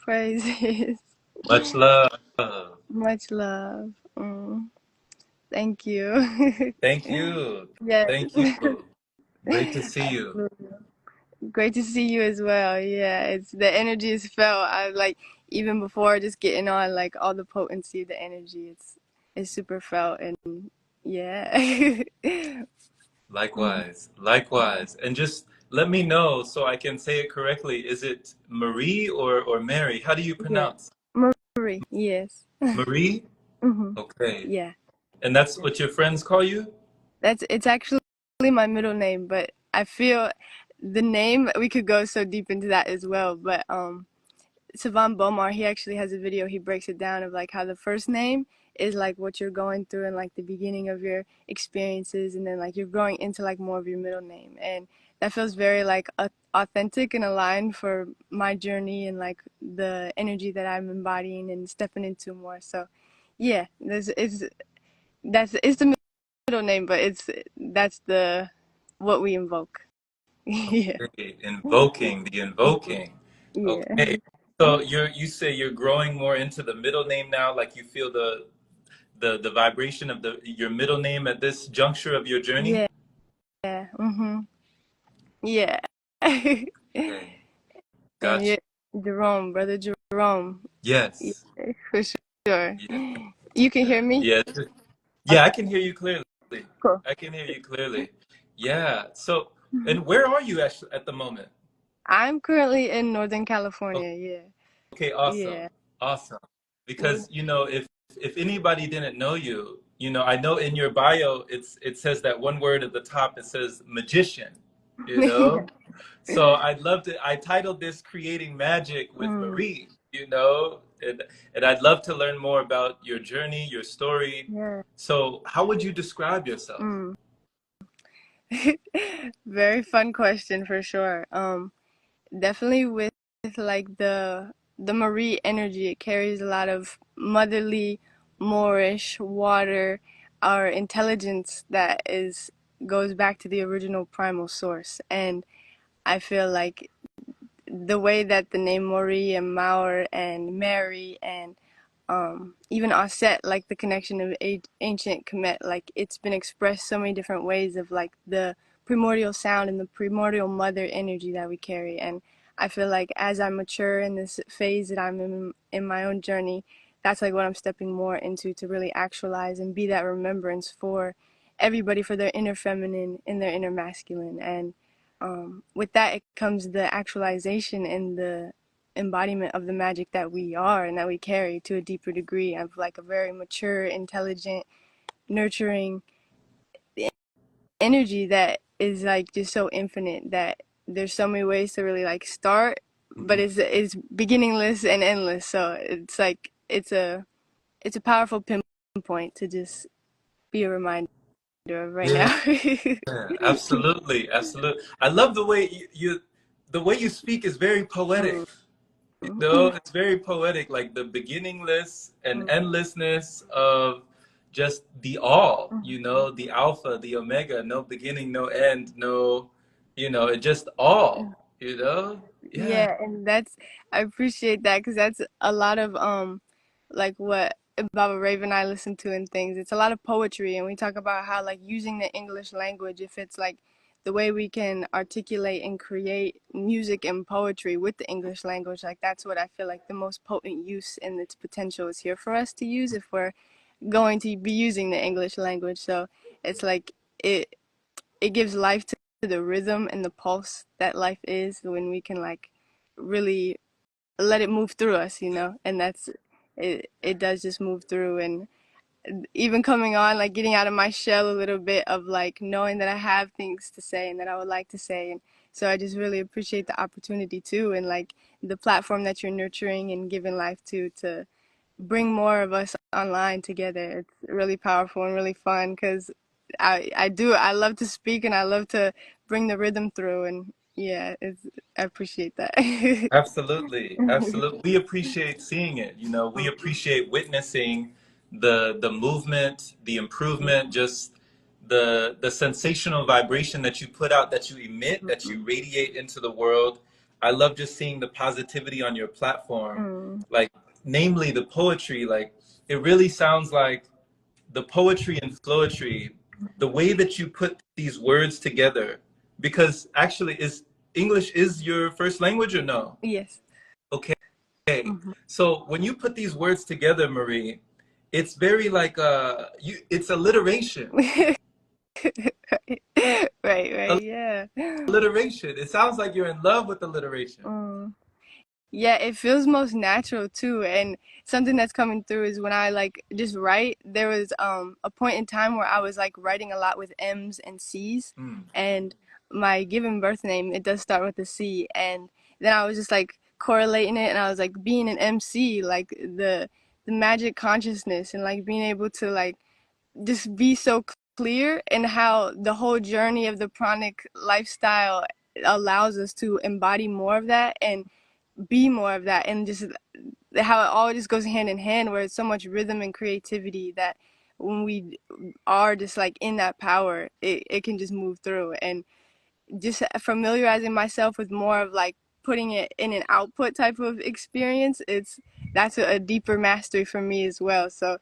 Praises. Much love. Much love. Thank you. Thank you. Yes. Thank you. Great to see you. Great to see you as well. Yeah, it's the energy is felt. I like even before just getting on, like all the potency, the energy. It's super felt, and yeah. Likewise. Likewise. And just let me know so I can say it correctly. Is it Marie or Mary? How do you Yeah, pronounce? Marie. Yes. Marie? hmm Okay. Yeah. And that's what your friends call you? It's actually my middle name, but I feel the name we could go so deep into that as well. But Savan Bomar, he actually has a video. He breaks it down of like how the first name is like what you're going through and like the beginning of your experiences, and then like you're growing into like more of your middle name, and that feels very like authentic and aligned for my journey and like the energy that I'm embodying and stepping into more. So yeah, it's the middle name, but that's the what we invoke. Yeah. Okay. Invoking, the invoking. Yeah. Okay. So you say you're growing more into the middle name now, like you feel the vibration of your middle name at this juncture of your journey? Yeah. Mhm. Yeah. Okay. And yeah, Gotcha. Jerome, brother Jerome. Yeah, Yes. for sure. Yeah. You can hear me? Yeah. Yeah, I can hear you clearly. Cool. I can hear you clearly. Yeah. So, and where are you actually at the moment? I'm currently in Northern California. Yeah. Okay, awesome. Yeah. Awesome. Yeah. Because, if anybody didn't know you, I know in your bio it says that one word at the top, it says magician, you Yeah. know? So I titled this Creating Magic with Mm, Marie, and I'd love to learn more about your journey, your story. yeah. So, how would you describe yourself? Mm. Very fun question for sure. Definitely with like the Marie energy, it carries a lot of motherly, Moorish, water, our intelligence that is goes back to the original primal source. And I feel like the way that the name Marie and Maur and Mary and even Aset, like the connection of ancient Kemet, like it's been expressed so many different ways of like the primordial sound and the primordial mother energy that we carry. And I feel like as I mature in this phase that I'm in my own journey, that's like what I'm stepping more into to really actualize and be that remembrance for everybody for their inner feminine and their inner masculine. And with that, it comes the actualization and the embodiment of the magic that we are and that we carry to a deeper degree of like a very mature, intelligent, nurturing energy that is like just so infinite that there's so many ways to really like start, but Mhm. it's beginningless and endless. So it's like it's a powerful pinpoint to just be a reminder of right Yeah, now. absolutely, absolutely. I love the way the way you speak is very poetic. Mm, It's very poetic, like the beginningless and mm, endlessness of just the all, mm. the alpha, the omega, no beginning, no end, no, it just all. Yeah. Yeah, and that's I appreciate that because that's a lot of like what Baba Rave and I listen to and things. It's a lot of poetry, and we talk about how like using the English language, if it's like the way we can articulate and create music and poetry with the English language, like that's what I feel like the most potent use and its potential is here for us to use if we're going to be using the English language. So it's like it it gives life to the rhythm and the pulse that life is when we can like really let it move through us, and that's it does just move through. And even coming on, like getting out of my shell a little bit of like knowing that I have things to say and that I would like to say. And so I just really appreciate the opportunity too, and like the platform that you're nurturing and giving life to bring more of us online together. It's really powerful and really fun because I love to speak and I love to bring the rhythm through, and yeah, I appreciate that. Absolutely, absolutely. We appreciate seeing it. We appreciate witnessing the movement, the improvement, just the sensational vibration that you put out, that you emit, that you radiate into the world. I love just seeing the positivity on your platform, Mm. like namely the poetry. Like it really sounds like the poetry and flowetry, the way that you put these words together, because actually is English is your first language or no? Yes. Okay. Hmm. So when you put these words together, Marie, it's very like it's alliteration. Right, right, yeah. Alliteration. It sounds like you're in love with alliteration. Mm. Yeah, it feels most natural too. And something that's coming through is when I like just write, there was a point in time where I was like writing a lot with M's and C's, Mm. and my given birth name, it does start with a C, and then I was just like correlating it, and I was like being an MC, like the magic consciousness, and like being able to like just be so clear, and how the whole journey of the pranic lifestyle allows us to embody more of that and be more of that, and just how it all just goes hand in hand, where it's so much rhythm and creativity that when we are just like in that power, it can just move through. And just familiarizing myself with more of like putting it in an output type of experience, that's a deeper mastery for me as well. So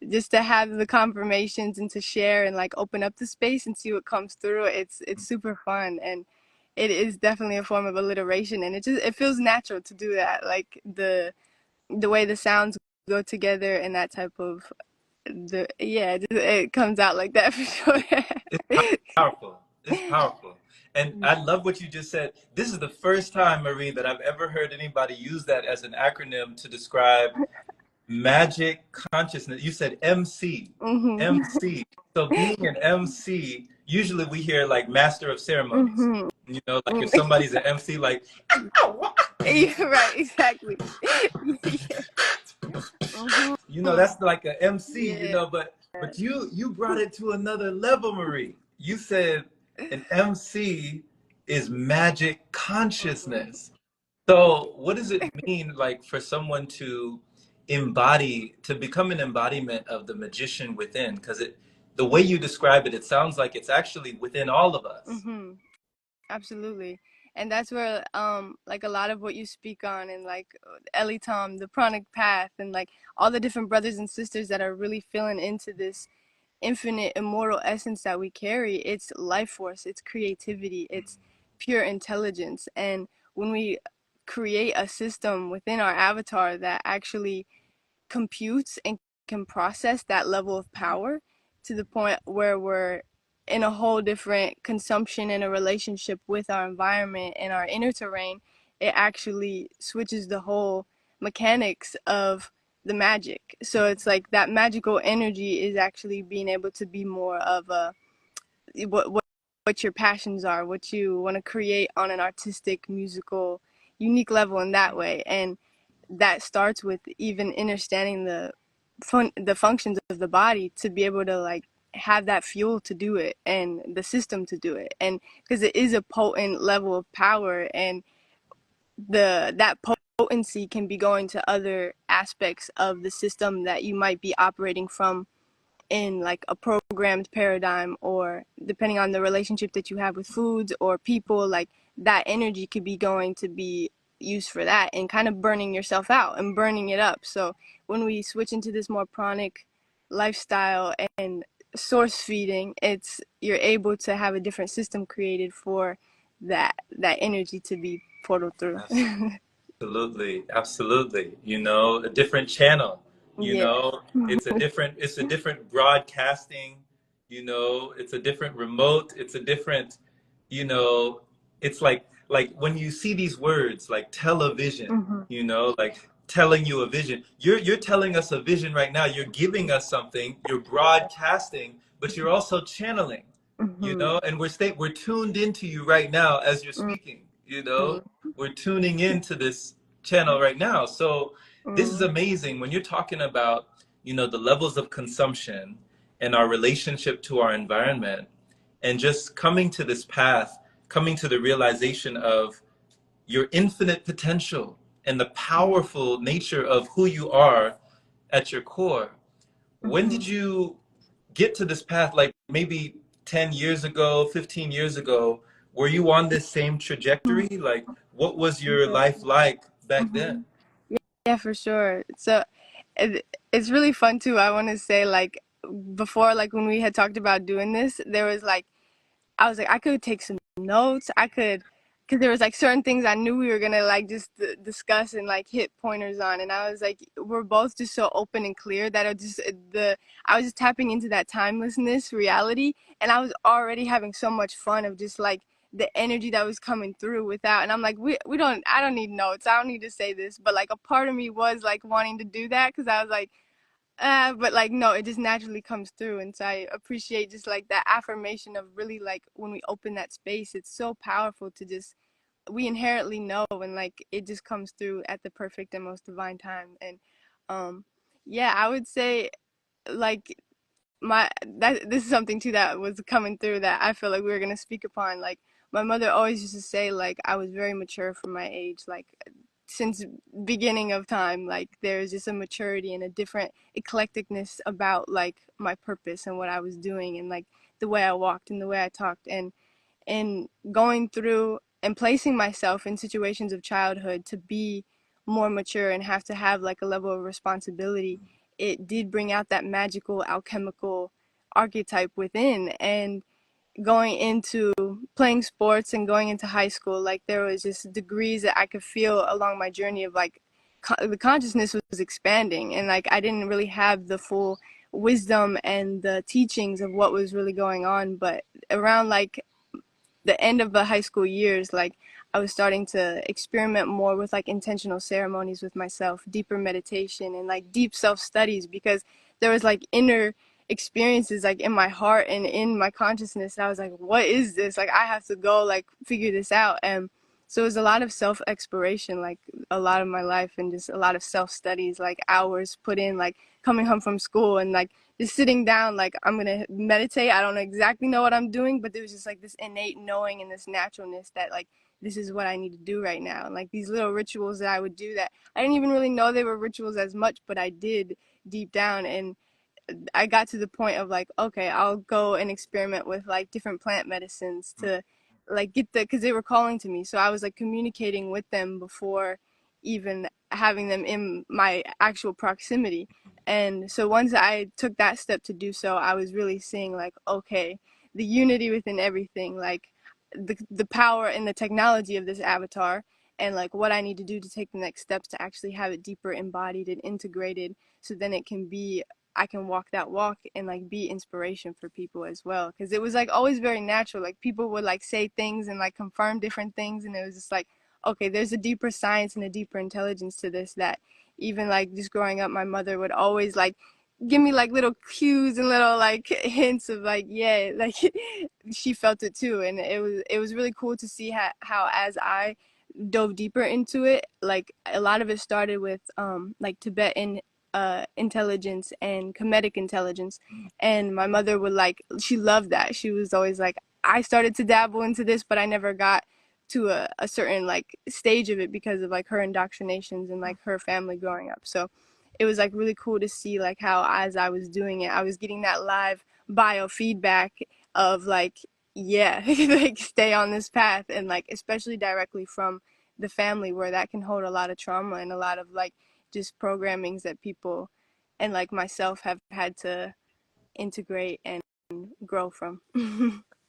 just to have the confirmations and to share and like open up the space and see what comes through, it's super fun. And it is definitely a form of alliteration, and it feels natural to do that, like the way the sounds go together and that type of the yeah, it comes out like that for sure. It's powerful. It's powerful. And I love what you just said. This is the first time, Marie, that I've ever heard anybody use that as an acronym to describe magic consciousness. You said MC. Hmm. MC. So being an MC, usually we hear like master of ceremonies. Hmm. You know, like if somebody's an MC, like, Yeah, right, exactly. Yeah. Hmm. you know, that's like an MC, you Yeah. know, but you brought it to another level, Marie. You said an MC is magic consciousness. So what does it mean like for someone to embody, to become an embodiment of the magician within? Because the way you describe it, it sounds like it's actually within all of us. Hmm. Absolutely. And that's where like a lot of what you speak on, and like Ellie Tom, the pranic path, and like all the different brothers and sisters that are really feeling into this infinite immortal essence that we carry. It's life force, it's creativity, it's pure intelligence. And when we create a system within our avatar that actually computes and can process that level of power to the point where we're in a whole different consumption and a relationship with our environment and our inner terrain, it actually switches the whole mechanics of the magic. So it's like that magical energy is actually being able to be more of a what your passions are, what you want to create on an artistic, musical, unique level in that way. And that starts with even understanding the functions of the body to be able to like have that fuel to do it and the system to do it. And because it is a potent level of power, and that potency can be going to other aspects of the system that you might be operating from in like a programmed paradigm, or depending on the relationship that you have with foods or people, like that energy could be going to be used for that and kind of burning yourself out and burning it up. So when we switch into this more pranic lifestyle and source feeding, it's you're able to have a different system created for that energy to be portaled through. Absolutely, absolutely. You know, a different channel, you Yeah. know, it's a different broadcasting, you know, it's a different remote, it's a different, you know, it's like when you see these words like television, Hmm. you know, like telling you a vision. You're telling us a vision right now. You're giving us something, you're broadcasting, but you're also channeling, you Hmm. know, and we're tuned into you right now as you're speaking, you know. We're tuning into this channel right now. So this is Hmm. amazing when you're talking about, you know, the levels of consumption and our relationship to our environment, and just coming to this path, coming to the realization of your infinite potential and the powerful nature of who you are at your core. When Hmm. did you get to this path? Like maybe 10 years ago, 15 years ago, were you on this same trajectory? Like, what was your Yeah. life like back then? Hmm. Yeah, for sure. So it's really fun too. I want to say like before, like when we had talked about doing this, there was like I was like, I could take some notes. I could, because there was like certain things I knew we were gonna like just discuss and like hit pointers on, and I was like, we're both just so open and clear that it just the I was just tapping into that timelessness reality, and I was already having so much fun of just like the energy that was coming through without, and I'm like, we don't, I don't need notes, I don't need to say this, but like a part of me was like wanting to do that because I was like but like no, it just naturally comes through, and so I appreciate just like that affirmation of really like when we open that space, it's so powerful to just we inherently know, and like it just comes through at the perfect and most divine time. And um yeah, I would say like my that this is something too that was coming through that I feel like we were gonna speak upon. Like my mother always used to say like I was very mature for my age, like since beginning of time. Like there's just a maturity and a different eclecticness about like my purpose and what I was doing and like the way I walked and the way I talked. And going through and placing myself in situations of childhood to be more mature and have to have like a level of responsibility, it did bring out that magical alchemical archetype within. And going into playing sports and going into high school, like there was just degrees that I could feel along my journey of like the consciousness was expanding, and like I didn't really have the full wisdom and the teachings of what was really going on. But around like the end of the high school years, like I was starting to experiment more with like intentional ceremonies with myself, deeper meditation and like deep self studies, because there was like inner experiences like in my heart and in my consciousness. I was like, what is this? Like I have to go like figure this out. And so it was a lot of self exploration, like a lot of my life, and just a lot of self studies, like hours put in, like coming home from school and like just sitting down, like I'm gonna meditate. I don't exactly know what I'm doing, but there was just like this innate knowing and this naturalness that like this is what I need to do right now. And like these little rituals that I would do that I didn't even really know they were rituals as much, but I did deep down. And I got to the point of like, okay, I'll go and experiment with like different plant medicines to like get the, because they were calling to me. So I was like communicating with them before even having them in my actual proximity. And so once I took that step to do so, I was really seeing like, okay, the unity within everything, like the power and the technology of this avatar, and like what I need to do to take the next steps to actually have it deeper embodied and integrated, so then it can be, I can walk that walk and like be inspiration for people as well. Because it was like always very natural. Like people would like say things and like confirm different things, and it was just like, okay, there's a deeper science and a deeper intelligence to this, that even like just growing up, my mother would always like give me like little cues and little like hints of like, yeah, like she felt it too. And it was really cool to see how as I dove deeper into it, like a lot of it started with like Tibetan intelligence and Kemetic intelligence. And my mother would like, she loved that. She was always like, I started to dabble into this, but I never got to a certain like stage of it because of like her indoctrinations and like her family growing up. So it was like really cool to see like how as I was doing it, I was getting that live biofeedback of like, yeah, like stay on this path. And like especially directly from the family, where that can hold a lot of trauma and a lot of like just programmings that people and like myself have had to integrate and grow from.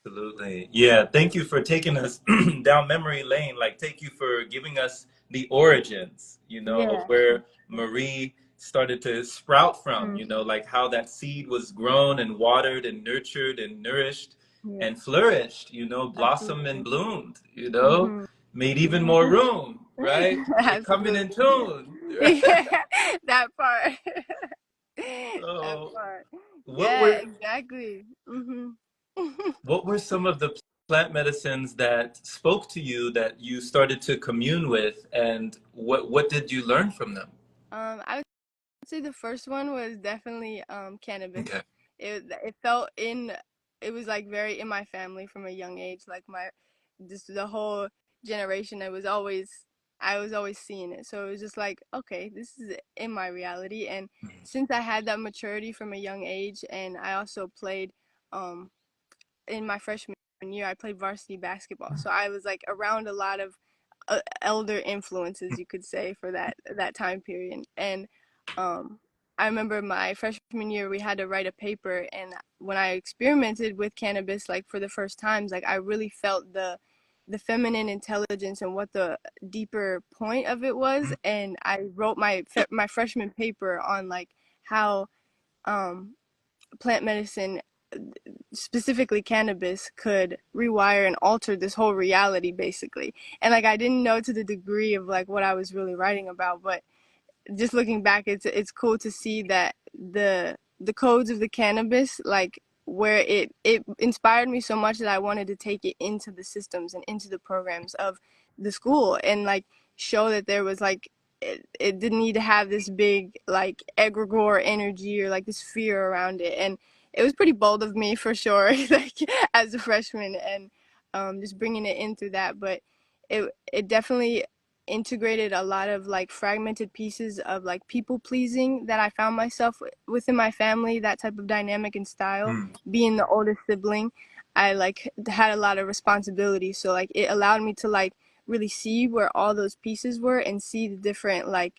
Absolutely. Yeah. Thank you for taking us down memory lane. Like, thank you for giving us the origins, of Yeah. where Marie started to sprout from, Mm. like how that seed was grown and watered and nurtured and nourished Yeah, and flourished, blossomed and absolutely. bloomed, Hmm. made even more room, right? We're coming in Absolutely. tune. Yeah, that part. That So, part. what Yeah, were exactly. Hmm. What were some of the plant medicines that spoke to you that you started to commune with, and what did you learn from them? I would say the first one was definitely cannabis. Okay. It felt in, it was like very in my family from a young age. Like my just the whole generation, I was always seeing it. So it was just like, okay, this is in my reality. And Mhm. since I had that maturity from a young age, and I also played um in my freshman year, I played varsity basketball. So I was like around a lot of elder influences, you could say, for that time period. And um, I remember my freshman year, we had to write a paper, and when I experimented with cannabis, like for the first times, like I really felt the feminine intelligence and what the deeper point of it was. And I wrote my freshman paper on like how um, plant medicine, specifically cannabis, could rewire and alter this whole reality basically. And like I didn't know to the degree of like what I was really writing about, but just looking back, it's cool to see that the codes of the cannabis, like where it inspired me so much that I wanted to take it into the systems and into the programs of the school, and like show that there was like it didn't need to have this big like egregore energy or like this fear around it. And it was pretty bold of me for sure, like as a freshman, and just bringing it in through that. But it definitely integrated a lot of like fragmented pieces of like people pleasing that I found myself within my family, that type of dynamic and style. Mm. Being the oldest sibling, I like had a lot of responsibility, so like it allowed me to like really see where all those pieces were and see the different like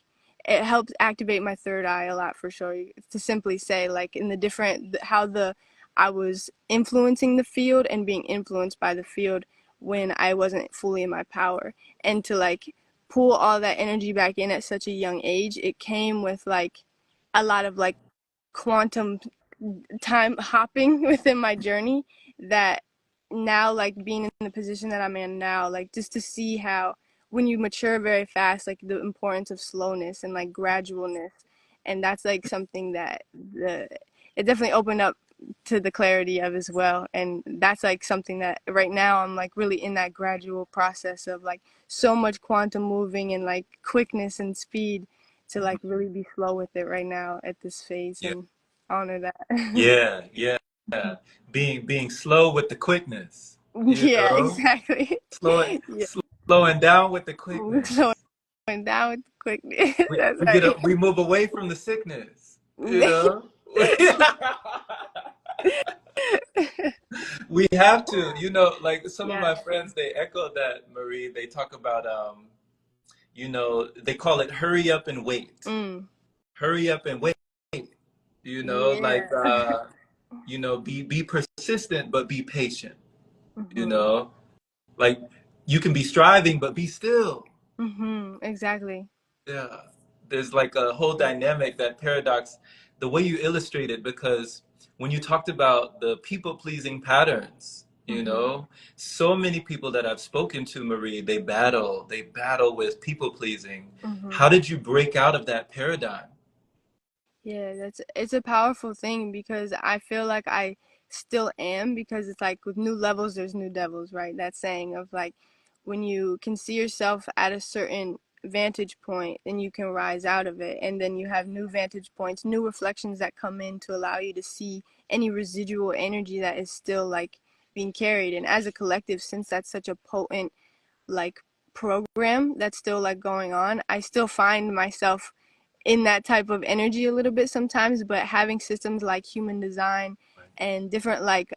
it helped activate my third eye a lot for sure, to simply say like in the different how the I was influencing the field and being influenced by the field when I wasn't fully in my power. And to like pull all that energy back in at such a young age, it came with like a lot of like quantum time hopping within my journey, that now like being in the position that I'm in now, like just to see how when you mature very fast, like the importance of slowness and like gradualness. And that's like something that the it definitely opened up to the clarity of as well. And that's like something that right now I'm like really in that gradual process of like so much quantum moving and like quickness and speed, to like really be slow with it right now at this phase Yeah, and honor that. yeah, yeah. Being slow with the quickness, you Yeah, know, exactly. Yeah, slowing down with the quickness. slowing down with quickness. We That's we get right. up, we move away from the sickness, you know. We have to, like some of Yeah. my friends, they echo that, Marie. They talk about, they call it hurry up and wait. Mm. Hurry up and wait, like, Yeah. be persistent, but be patient, you Mhm. know, like you can be striving, but be still. Mhm. Exactly. Yeah. There's like a whole dynamic, that paradox, the way you illustrate it, because when you talked about the people pleasing patterns, Mhm. so many people that I've spoken to, Marie, they battle with people pleasing. Mhm. How did you break out of that paradigm? Yeah, it's a powerful thing, because I feel like I still am, because it's like with new levels there's new devils, right? That saying of like when you can see yourself at a certain vantage point, then you can rise out of it, and then you have new vantage points, new reflections that come in to allow you to see any residual energy that is still like being carried. And as a collective, since that's such a potent like program that's still like going on, I still find myself in that type of energy a little bit sometimes. But having systems like human design and different like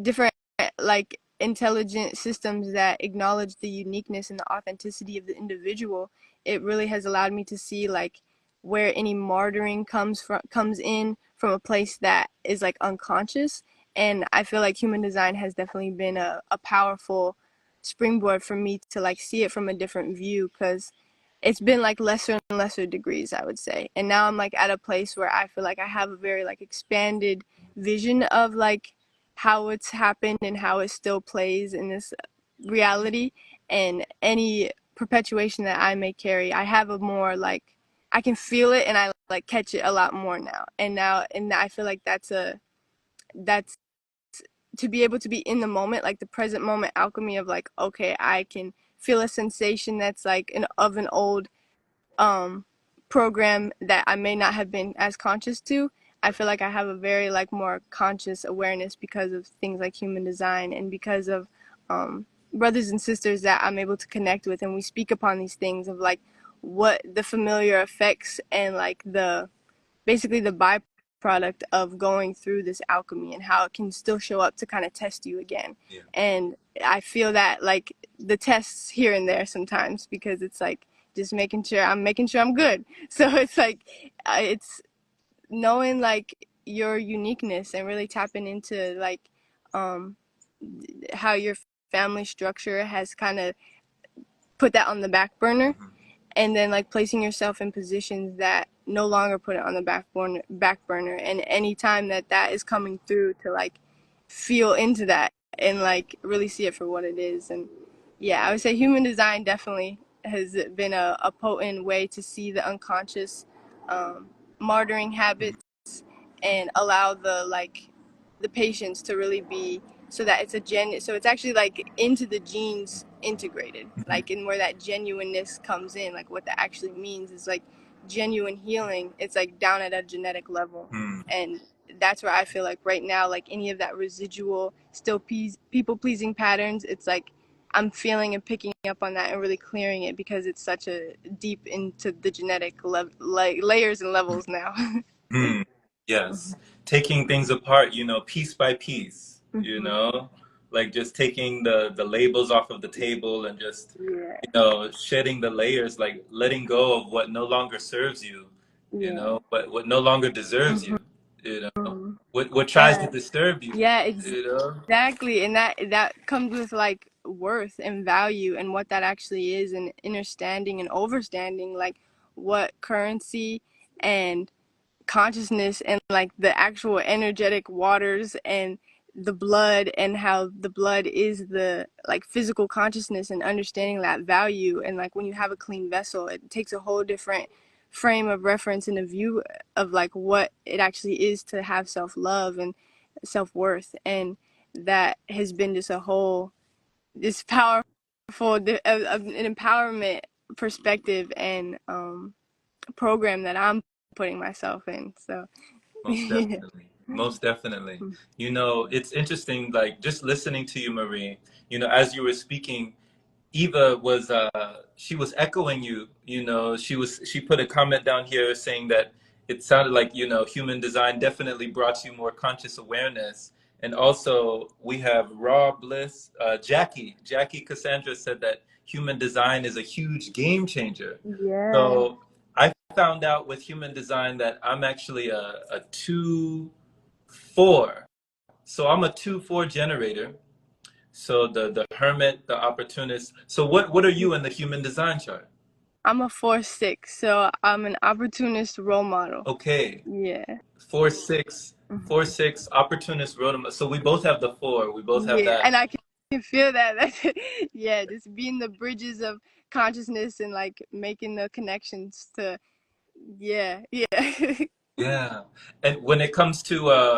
different like intelligent systems that acknowledge the uniqueness and the authenticity of the individual, it really has allowed me to see like where any martyring comes in from a place that is like unconscious. And I feel like human design has definitely been a powerful springboard for me to like see it from a different view, because it's been like lesser and lesser degrees, I would say. And now I'm like at a place where I feel like I have a very like expanded vision of like how it's happened and how it still plays in this reality. And any perpetuation that I may carry, I have a more like I can feel it, and I like catch it a lot more now. And I feel like that's to be able to be in the moment, like the present moment alchemy of like, okay, I can feel a sensation that's like an old um program that I may not have been as conscious to. I feel like I have a very like more conscious awareness because of things like human design, and because of brothers and sisters that I'm able to connect with, and we speak upon these things of like what the familiar effects and like the basically the byproducts byproduct of going through this alchemy, and how it can still show up to kind of test you again. Yeah. And I feel that like the tests here and there sometimes, because it's like just making sure I'm good. So it's like it's knowing like your uniqueness and really tapping into like how your family structure has kind of put that on the back burner, and then like placing yourself in positions that no longer put it on the back burner, and any time that that is coming through, to like feel into that and like really see it for what it is. And yeah, I would say human design definitely has been a potent way to see the unconscious martyring habits, and allow the patience to really be, so that so it's actually like into the genes integrated, like, in where that genuineness comes in. Like what that actually means is like genuine healing. It's like down at a genetic level. And that's where I feel like right now, like any of that residual still people pleasing patterns, it's like I'm feeling and picking up on that and really clearing it, because it's such a deep into the genetic layers and levels now. Yes. Taking things apart, piece by piece, like just taking the labels off of the table, and just, shedding the layers, like letting go of what no longer serves you, what no longer deserves you, what tries to disturb you, Yeah, exactly. And that comes with like worth and value, and what that actually is, and understanding and overstanding like what currency and consciousness, and like the actual energetic waters, and the blood, and how the blood is the like physical consciousness, and understanding that value. And like when you have a clean vessel, it takes a whole different frame of reference and a view of like what it actually is to have self-love and self-worth. And that has been just this powerful an empowerment perspective and program that I'm putting myself in. So Most definitely. Most definitely. It's interesting, like just listening to you, Marie, as you were speaking, Eva was she was echoing you. She put a comment down here saying that it sounded like, human design definitely brought you more conscious awareness. And also we have Raw Bliss, Jackie Cassandra said that human design is a huge game changer. yeah, So I found out with human design that I'm actually a 2-4. So I'm a 2-4 generator. So the hermit, the opportunist. So what are you in the human design chart? I'm a 4/6, so I'm an opportunist role model. Okay. Yeah. 4/6, 4/6 opportunist role model. So we both have the 4. We both have Yeah, that. and I can feel that. Yeah, just being the bridges of consciousness, and like making the connections to, yeah. Yeah. And when it comes to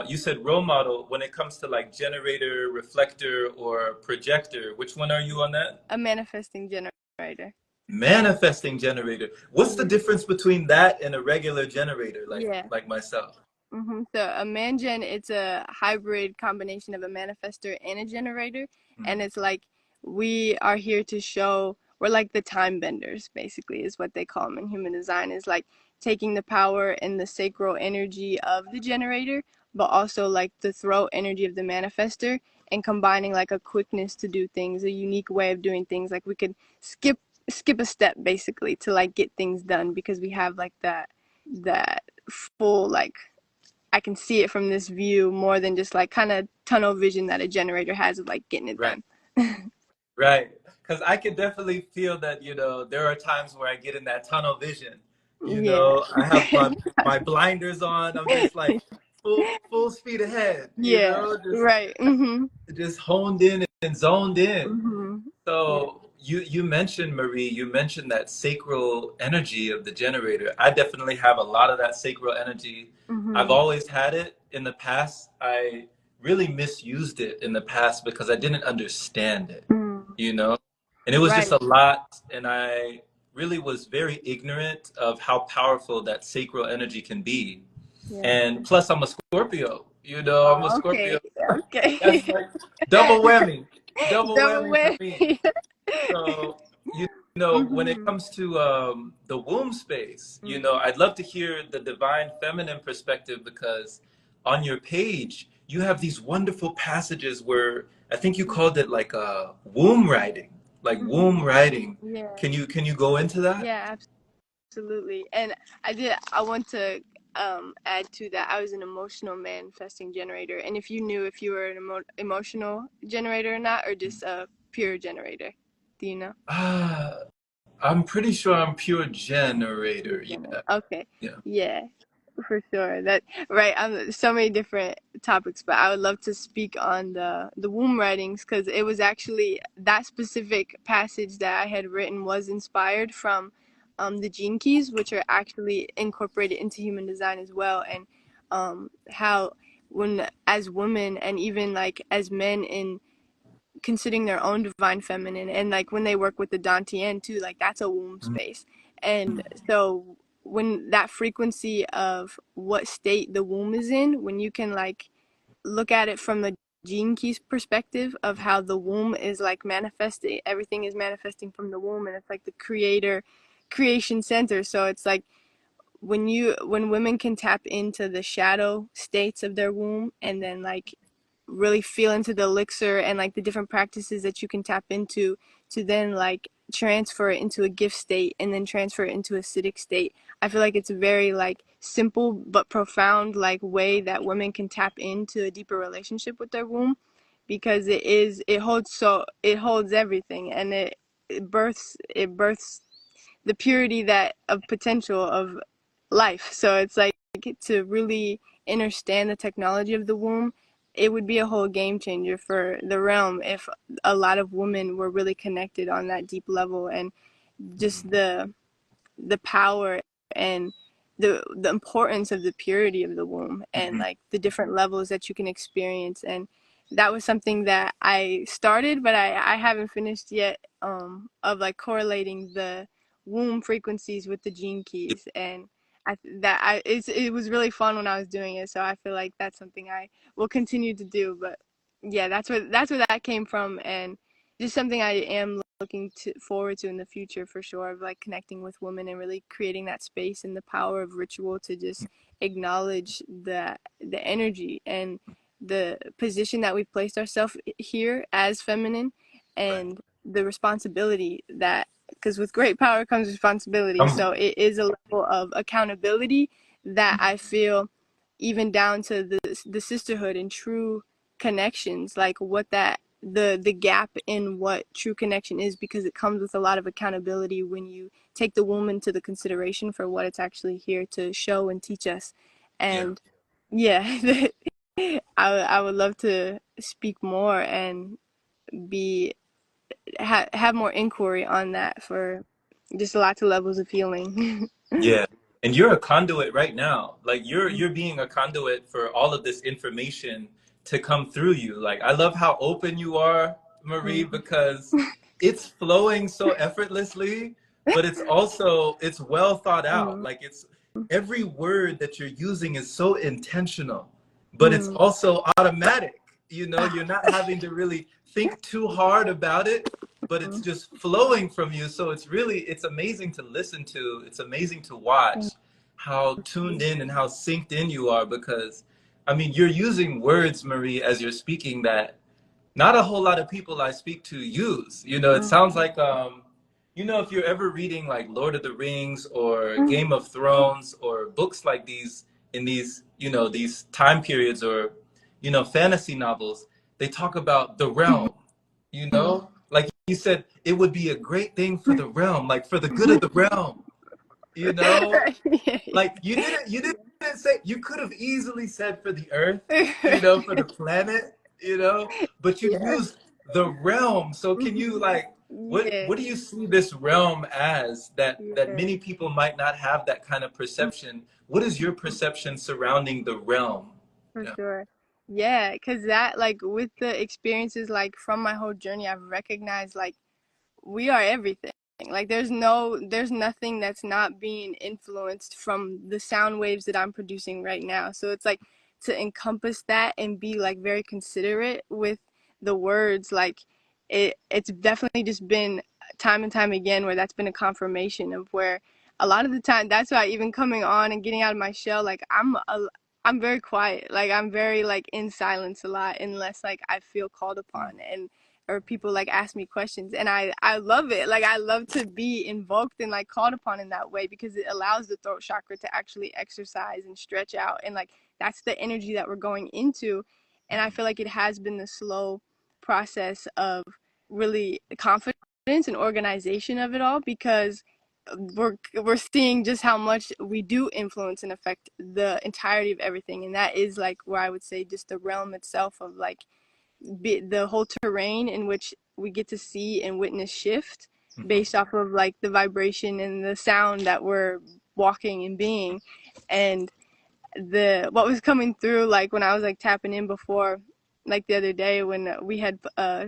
you said role model, when it comes to like generator, reflector, or projector, which one are you on that? A manifesting generator. Manifesting generator. What's the difference between that and a regular generator, like myself? So a mangen, it's a hybrid combination of a manifester and a generator. And it's like we are here to show, we're like the time benders, basically, is what they call them in human design, is like taking the power and the sacral energy of the generator, but also like the throat energy of the manifester, and combining like a quickness to do things, a unique way of doing things. Like we could skip a step basically to like get things done, because we have like that full, like, I can see it from this view more than just like kind of tunnel vision that a generator has of like getting it done. Right. Because I can definitely feel that, there are times where I get in that tunnel vision. I have my blinders on. I'm just like full speed ahead, Right. Just honed in and zoned in. So you mentioned, Marie, you mentioned that sacral energy of the generator. I definitely have a lot of that sacral energy. I've always had it in the past. I really misused it in the past because I didn't understand it, and it was just a lot. And I really was very ignorant of how powerful that sacral energy can be. And plus I'm a Scorpio, I'm a Scorpio. Okay. That's like double whammy. Double Double whammy for me. whammy. So, when it Mhm. comes to the womb space, I'd love to hear the divine feminine perspective because on your page, you have these wonderful passages where I think you called it like womb writing, like Mhm. womb writing. Yeah. Can you go into that? Yeah, absolutely. And I want to add to that. I was an emotional manifesting generator. And if you knew if you were an emotional generator or not, or just a pure generator, do you know? Ah, I'm pretty sure I'm pure generator. Yeah, Okay. yeah. Yeah, for sure. That right. So many different topics, but I would love to speak on the womb writings because it was actually that specific passage that I had written was inspired from the gene keys, which are actually incorporated into human design as well, and how when as women and even like as men in considering their own divine feminine and like when they work with the dantian too, like that's a womb space. And so when that frequency of what state the womb is in, when you can like look at it from the gene keys perspective of how the womb is like manifesting, everything is manifesting from the womb, and it's like the creation center. So it's like when women can tap into the shadow states of their womb and then like really feel into the elixir and like the different practices that you can tap into to then like transfer it into a gift state and then transfer it into a acidic state. I feel like it's a very like simple but profound like way that women can tap into a deeper relationship with their womb because it holds everything, and it births the purity that of potential of life. So it's like to really understand the technology of the womb, it would be a whole game changer for the realm if a lot of women were really connected on that deep level, and just the power and the importance of the purity of the womb and Mhm. like the different levels that you can experience. And that was something that I started but I haven't finished yet, of like correlating the womb frequencies with the gene keys. And it was really fun when I was doing it, so I feel like that's something I will continue to do. But yeah, that's where that came from, and just something I am looking to forward to in the future for sure, of like connecting with women and really creating that space and the power of ritual to just acknowledge the energy and the position that we placed ourselves here as feminine, Right. and the responsibility that, because with great power comes responsibility. Um, So it is a level of accountability that I feel, even down to the sisterhood and true connections, like what that the gap in what true connection is, because it comes with a lot of accountability when you take the woman to the consideration for what it's actually here to show and teach us. yeah. And yeah, I would love to speak more and be have more inquiry on that for just lots of levels of healing. Yeah. And you're a conduit right now. Like you're being a conduit for all of this information to come through you. Like I love how open you are, Marie, Mhm. because it's flowing so effortlessly, but it's well thought out. Mhm. Like it's every word that you're using is so intentional, but it's Mhm. also automatic. You're not having to really think too hard about it, but it's just flowing from you. So it's amazing to listen to. It's amazing to watch how tuned in and how synced in you are because, I mean, you're using words, Marie, as you're speaking that not a whole lot of people I speak to use. It sounds like, if you're ever reading like Lord of the Rings or Game of Thrones or books like these in these time periods or, fantasy novels, they talk about the realm, like you said, it would be a great thing for the realm, like for the good of the realm, you know? Like you didn't say you could have easily said for the earth, for the planet, but you Yeah. used the realm. So can you like Yeah. what do you see this realm as that Yeah. many people might not have that kind of perception? What is your perception surrounding the realm? For Yeah. sure. Yeah, because that, like, with the experiences, like, from my whole journey, I've recognized, like, we are everything. Like, there's nothing that's not being influenced from the sound waves that I'm producing right now. So it's like to encompass that and be, like, very considerate with the words, like, it's definitely just been time and time again where that's been a confirmation of where a lot of the time, that's why even coming on and getting out of my shell, like I'm very quiet. Like I'm very like in silence a lot unless like I feel called upon and or people like ask me questions, and I love it. Like I love to be invoked and like called upon in that way because it allows the throat chakra to actually exercise and stretch out, and like that's the energy that we're going into. And I feel like it has been the slow process of really confidence and organization of it all, because we're seeing just how much we do influence and affect the entirety of everything. And that is like where I would say just the realm itself of like the whole terrain in which we get to see and witness shift based off of like the vibration and the sound that we're walking and being. And the what was coming through like when I was like tapping in before, like the other day when we had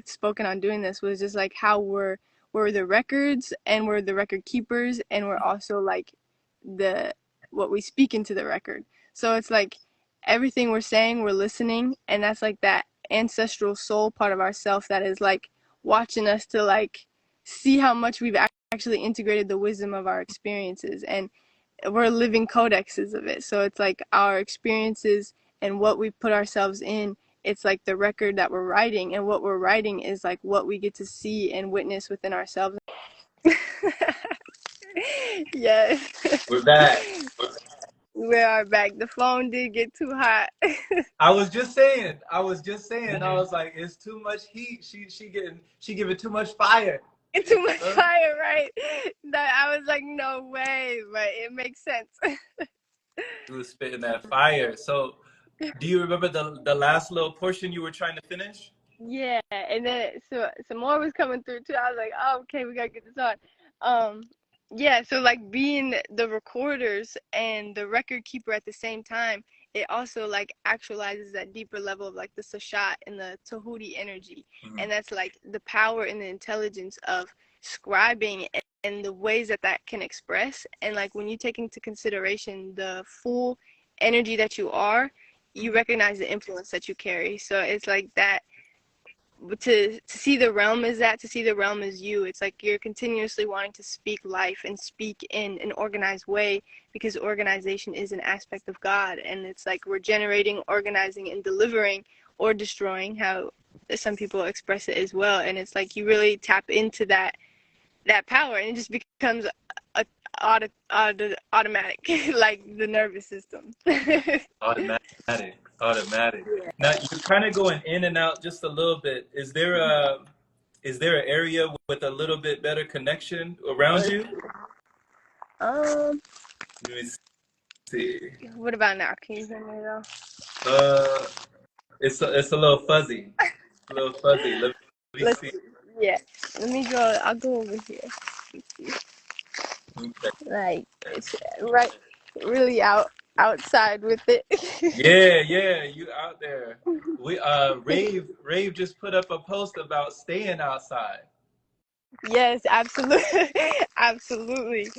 spoken on doing this, was just like how we're the records and we're the record keepers, and we're also like the what we speak into the record. So it's like everything we're saying, we're listening, and that's like that ancestral soul part of ourself that is like watching us to like see how much we've actually integrated the wisdom of our experiences, and we're living codexes of it. So it's like our experiences and what we put ourselves in, it's like the record that we're writing, and what we're writing is like what we get to see and witness within ourselves. Yes. We're back. We are back. The phone did get too hot. I was just saying. I was like, it's too much heat. She giving too much fire. Too much fire, right? That I was like, no way, but it makes sense. You was spitting that fire. So, do you remember the last little portion you were trying to finish? Yeah, and then so some more was coming through too. I was like, oh, okay, we gotta get this on. Yeah, so like being the recorders and the record keeper at the same time, it also like actualizes that deeper level of like the Sashat and the Tahuti energy. And that's like the power and the intelligence of scribing and the ways that that can express. And like when you take into consideration the full energy that you are, you recognize the influence that you carry. So it's like that to see the realm as that, to see the realm as you. It's like you're continuously wanting to speak life and speak in an organized way, because organization is an aspect of God. And it's like we're generating, organizing, and delivering, or destroying, how some people express it as well. And it's like you really tap into that power, and it just becomes automatic, like the nervous system. Automatic. Yeah. Now you're kind of going in and out just a little bit. Is there an area with a little bit better connection around you? Let me see. What about now? Can you hear me though? It's a little fuzzy. A little fuzzy. Let me see. Yeah. Let me go. I'll go over here. Okay. Like it's right, really outside with it. Yeah, you out there. We Rave just put up a post about staying outside. Yes, absolutely, absolutely.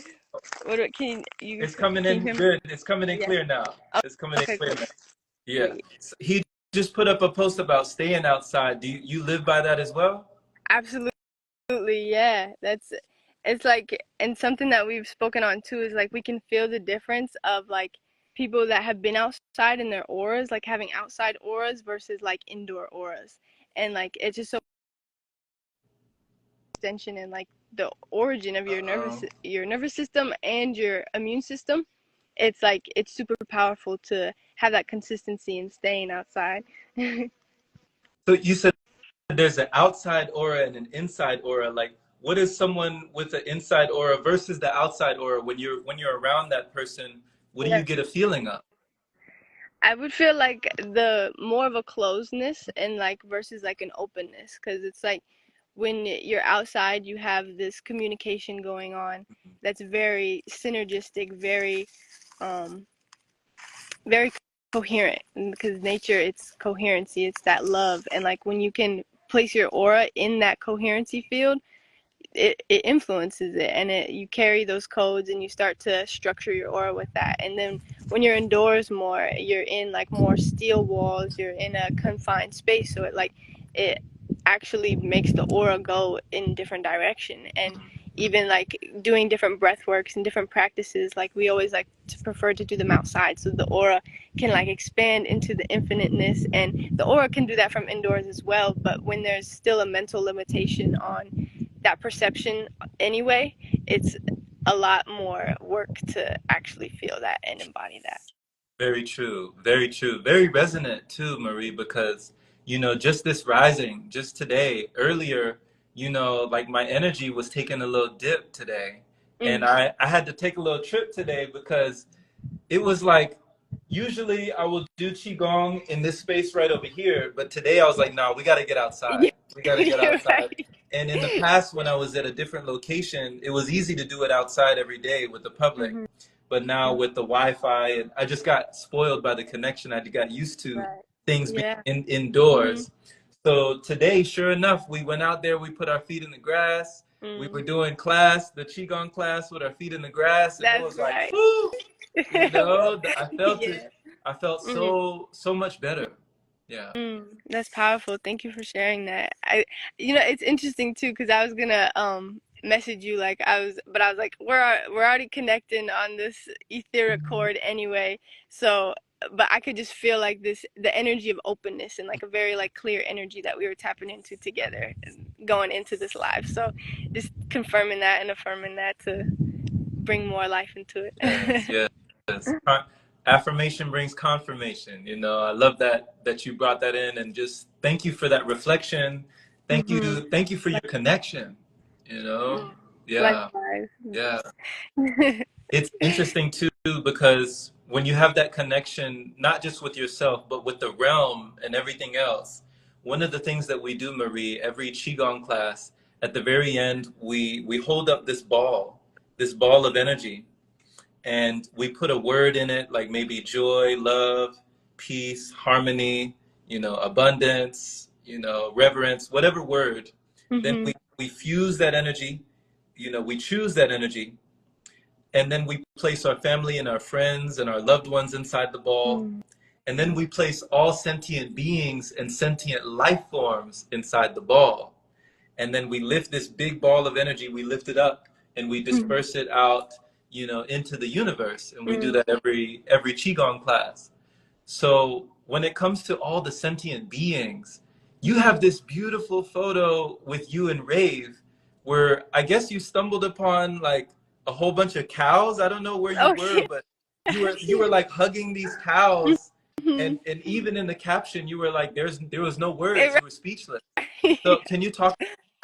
What can you? It's coming in good. It's coming in clear now. It's coming in clear now. Yeah. He just put up a post about staying outside. Do you live by that as well? Absolutely, yeah. It's like, and something that we've spoken on too is like we can feel the difference of like people that have been outside in their auras, like having outside auras versus like indoor auras. And like it's just so extension and like the origin of your nervous system and your immune system. It's like it's super powerful to have that consistency in staying outside. So you said there's an outside aura and an inside aura. Like, what is someone with an inside aura versus the outside aura? When you're around that person, what do you get a feeling of? I would feel like the more of a closeness and like versus like an openness, because it's like when you're outside, you have this communication going on that's very synergistic, very coherent, because nature, it's coherency, it's that love. And like when you can place your aura in that coherency field, it influences it, and you carry those codes and you start to structure your aura with that. And then when you're indoors more, you're in like more steel walls, you're in a confined space, so it actually makes the aura go in different direction. And even like doing different breath works and different practices, like we always like to prefer to do them outside so the aura can like expand into the infiniteness. And the aura can do that from indoors as well, but when there's still a mental limitation on that perception anyway, it's a lot more work to actually feel that and embody that. Very true. Very true. Very resonant too, Marie, because, just this rising, just today, earlier, like my energy was taking a little dip today. And Mm. I had to take a little trip today because it was like, usually I will do Qigong in this space right over here, but today I was like, no, we got to get outside. Yeah, We got to get you're outside. right. And in the past, when I was at a different location, it was easy to do it outside every day with the public. Mm-hmm. But now with the Wi-Fi, and I just got spoiled by the connection. I got used to Right. things being Yeah. Mm-hmm. indoors. So today, sure enough, we went out there, we put our feet in the grass. We were Mm. doing class, the Qigong class with our feet in the grass, and it That's was like, right. whoo, I felt it. Yeah. I felt Mm-hmm. so much better. Yeah. That's powerful. Thank you for sharing that. It's interesting too because I was gonna message you like but I was like we're already connecting on this etheric chord anyway. So, but I could just feel like the energy of openness and like a very like clear energy that we were tapping into together going into this live. So, just confirming that and affirming that to bring more life into Yes, it. yes. Affirmation brings confirmation. I love that you brought that in, and just thank you for that reflection. Hmm. Thank you for your connection. You know, yeah, Likewise. yeah. It's interesting too because when you have that connection, not just with yourself, but with the realm and everything else. One of the things that we do, Marie, every Qigong class, at the very end, we hold up this ball of energy, and we put a word in it, like maybe joy, love, peace, harmony, abundance, reverence, whatever word. Then Hmm. we fuse that energy, we choose that energy, and then we place our family and our friends and our loved ones inside the ball. And then we place all sentient beings and sentient life forms inside the ball. And then we lift this big ball of energy, we lift it up and we disperse it out, into the universe. And we do that every Qigong class. So when it comes to all the sentient beings, you have this beautiful photo with you and Rave where I guess you stumbled upon like a whole bunch of cows. I don't know where you Oh were, yeah. but you were like hugging these cows, Hmm. and even in the caption you were like there was no words. It, You were speechless. So can you talk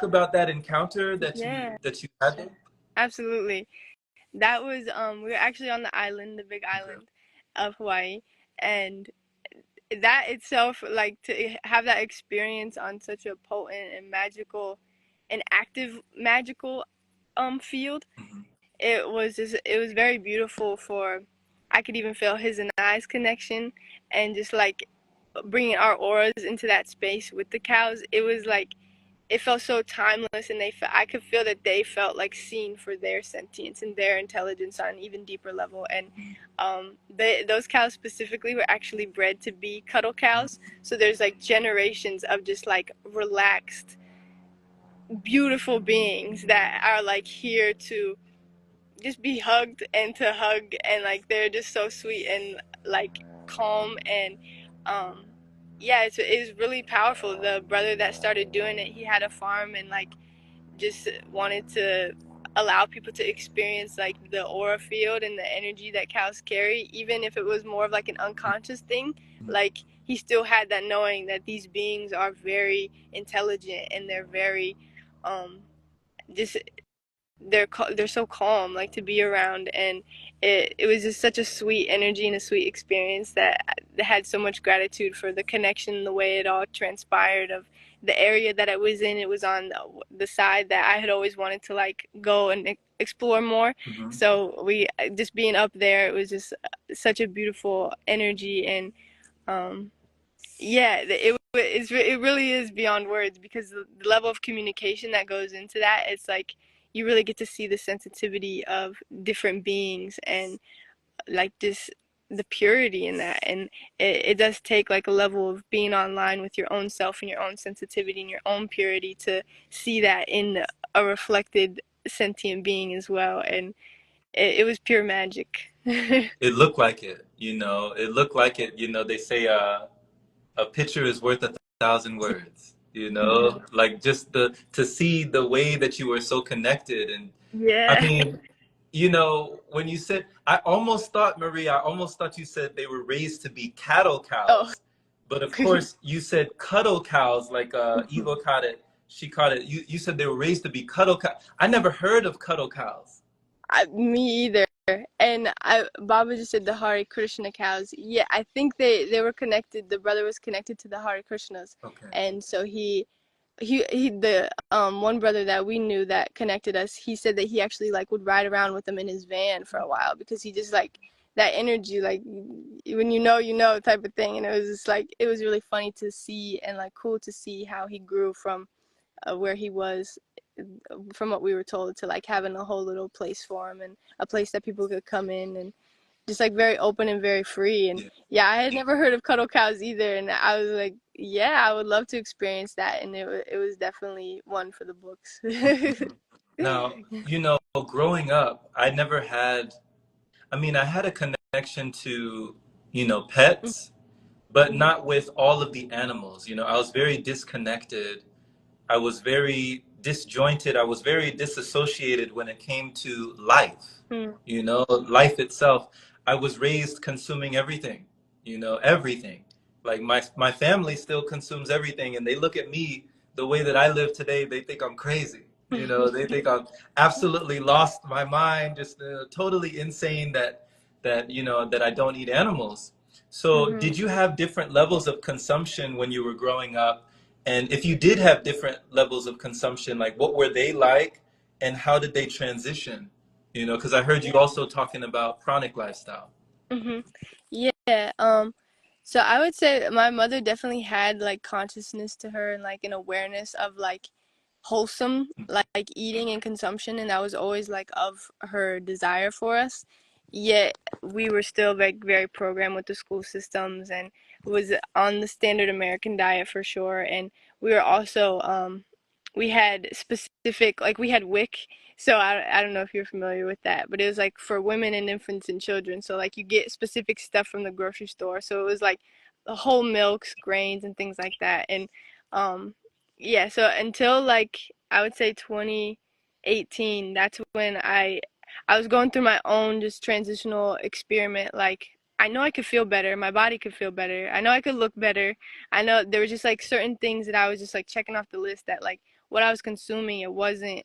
about that encounter yeah, that you had there? absolutely. That was we were actually on the island, the big Okay. island of Hawaii, and that itself, like to have that experience on such a potent and magical and active magical field, Mhm. it was very beautiful for I could even feel his and I's connection and just like bringing our auras into that space with the cows. It was like it felt so timeless, and I could feel that they felt like seen for their sentience and their intelligence on an even deeper level. And those cows specifically were actually bred to be cuddle cows, so there's like generations of just like relaxed beautiful beings that are like here to just be hugged and to hug, and like they're just so sweet and like calm. And um yeah, it's really powerful. The brother that started doing it, he had a farm and like just wanted to allow people to experience like the aura field and the energy that cows carry, even if it was more of like an unconscious thing. Like he still had that knowing that these beings are very intelligent and they're very um just they're so calm like to be around. And it was just such a sweet energy and a sweet experience that I had so much gratitude for the connection, the way it all transpired, of the area that I was in. It was on the side that I had always wanted to like go and explore more. Mhm. So we just being up there, it was just such a beautiful energy. And um yeah, it really is beyond words, because the level of communication that goes into that, it's like you really get to see the sensitivity of different beings and like just the purity in that. And it does take like a level of being online with your own self and your own sensitivity and your own purity to see that in a reflected sentient being as well. And it was pure magic. It looked like it, you know. It looked like it, you know. They say a picture is worth 1,000 words, you Yeah. know. Like just the to see the way that you were so connected, and I Yeah. mean, you know, when you said, I almost thought, Marie, I almost thought you said they were raised to be cattle Oh. cows, but of course you said cuddle cows, like Evo caught it. She caught it. You said they were raised to be cuddle cows. I never heard of cuddle cows. Me either. And Baba just said the Hare Krishna cows. Yeah, I think they were connected. The brother was connected to the Hare Krishnas, Okay. and so he the one brother that we knew that connected us. He said that he actually like would ride around with them in his van for a while because he just like that energy, like when you know type of thing. And it was just like it was really funny to see and like cool to see how he grew from where he was from what we were told to like having a whole little place for him and a place that people could come in and just like very open and very free. And Yeah. yeah, I had never heard of cuddle cows either, and I was like, yeah, I would love to experience that. And it was definitely one for the books. Now, you know, growing up, I never had, I mean, I had a connection to, you know, pets, but Mhm. not with all of the animals. You know, I was very disconnected. I was very disjointed. I was very disassociated when it came to life, Mhm. you know, life itself. I was raised consuming everything, you know, everything. Like my family still consumes everything, and they look at me the way that I live today, they think I'm crazy. You know, they think I'm absolutely lost my mind, just totally insane that you know that I don't eat animals. So, Mhm. did you have different levels of consumption when you were growing up? And if you did have different levels of consumption, like what were they like and how did they transition? You know, because I heard you also talking about pranic lifestyle. Mhm. Yeah. So I would say my mother definitely had like consciousness to her and like an awareness of like wholesome like eating and consumption, and that was always like of her desire for us. Yet we were still like very programmed with the school systems and was on the standard American diet for sure. And we were also we had specific like we had WIC. So I don't know if you're familiar with that, but it was like for women and infants and children. So like you get specific stuff from the grocery store. So it was like the whole milks, grains, and things like that. And um, yeah, so until like I would say 2018, that's when I was going through my own just transitional experiment. Like I know I could feel better, my body could feel better. I know I could look better. I know there was just like certain things that I was just like checking off the list that like what I was consuming, it wasn't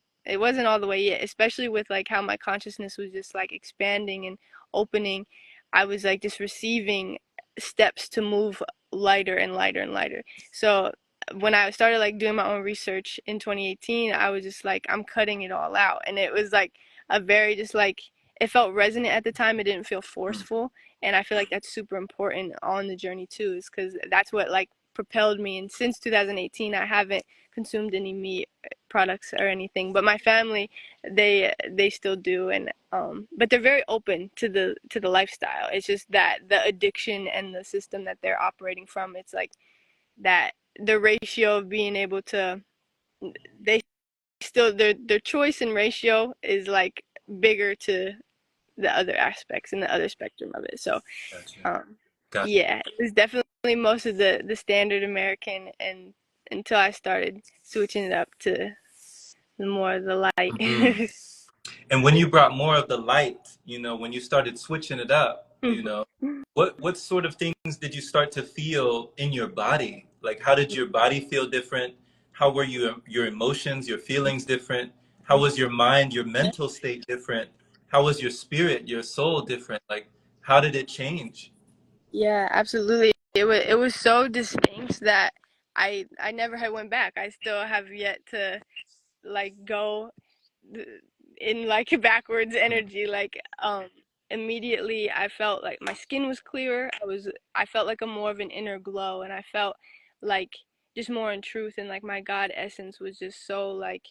all the way yet, especially with like how my consciousness was just like expanding and opening. I was like just receiving steps to move lighter and lighter and lighter. So when I started like doing my own research in 2018, I was just like, I'm cutting it all out. And it was like a very just like, it felt resonant at the time. It didn't feel forceful. And I feel like that's super important on the journey too, is because that's what like propelled me. And since 2018, I haven't consumed any meat products or anything, but my family, they still do. And but they're very open to the lifestyle. It's just that the addiction and the system that they're operating from, it's like that the ratio of being able to, they still, their choice and ratio is like bigger to the other aspects and the other spectrum of it. So Gotcha. um Gotcha. yeah, it was definitely most of the standard American, and until I started switching it up to the more of the Mhm. light. And when you brought more of the light, you know, when you started switching it up, you know, what sort of things did you start to feel in your body? Like how did your body feel different? How were your emotions, your feelings different? How was your mind, your mental state different? How was your spirit, your soul different? Like how did it change? Yeah, absolutely. It was so distinct that I never had went back. I still have yet to like go in like backwards energy. Like immediately I felt like my skin was clearer. I felt like a more of an inner glow, and I felt like just more in truth, and like my God essence was just so like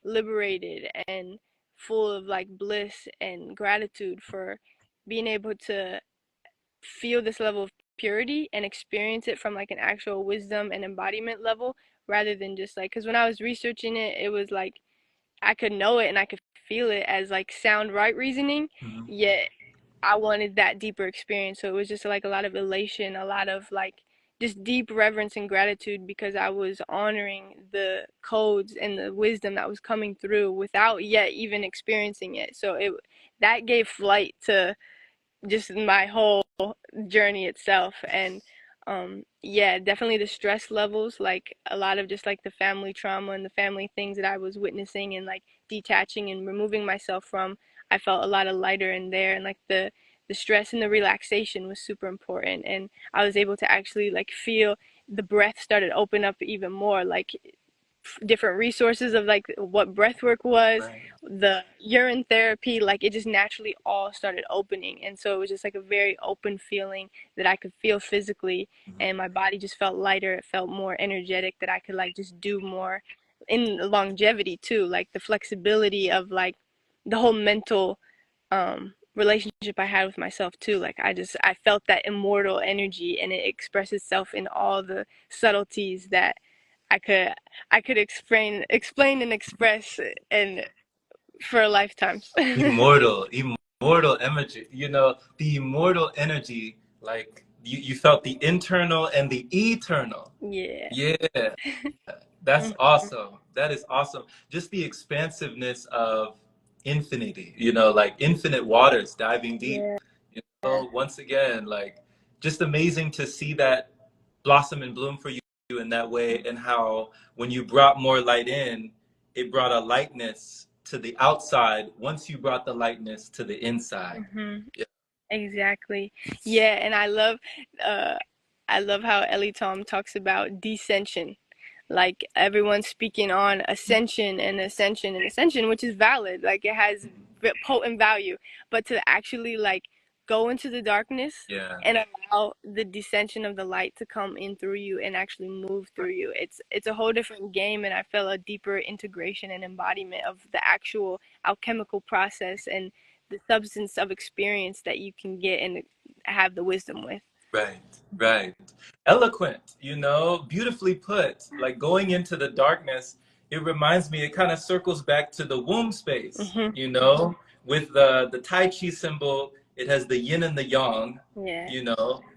liberated and full of like bliss and gratitude for being able to feel this level of purity and experience it from like an actual wisdom and embodiment level rather than just like, because when I was researching it, it was like I could know it and I could feel it as like sound right reasoning, Mhm. yet I wanted that deeper experience. So it was just like a lot of elation, a lot of like just deep reverence and gratitude because I was honoring the codes and the wisdom that was coming through without yet even experiencing it. So it that gave flight to just my whole journey itself. And yeah, definitely the stress levels, like a lot of just like the family trauma and the family things that I was witnessing and like detaching and removing myself from, I felt a lot of lighter in there. And like the stress and the relaxation was super important, and I was able to actually like feel the breath started open up even more, like different resources of like what breathwork was, Right. the urine therapy, like it just naturally all started opening. And so it was just like a very open feeling that I could feel physically, Mhm. and my body just felt lighter. It felt more energetic, that I could like just do more in longevity too, like the flexibility of like the whole mental relationship I had with myself too. Like I felt that immortal energy, and it expressed itself in all the subtleties that I could I could explain and express and for lifetimes. Immortal, immortal energy. The immortal energy, like you felt the internal and the eternal. Yeah. Yeah, that's Mhm. awesome. That is awesome. Just the expansiveness of infinity, like infinite waters diving deep. Yeah. Once again, like just amazing to see that blossom and bloom for you in that way, and how when you brought more light in, it brought a lightness to the outside once you brought the lightness to the inside. Mhm. Yeah. Exactly. Yeah, and uh I love how Ellie Tom talks about descension. Like everyone's speaking on ascension and ascension and ascension, which is valid. Like it has potent value, but to actually like go into the darkness Yeah. and allow the descension of the light to come in through you and actually move through you, it's a whole different game. And I feel a deeper integration and embodiment of the actual alchemical process and the substance of experience that you can get and have the wisdom with. Right, right. Eloquent, beautifully put. Like going into the darkness, it reminds me, it kind of circles back to the womb space, Hmm. with the Tai Chi symbol, it has the yin and the yang, Yeah.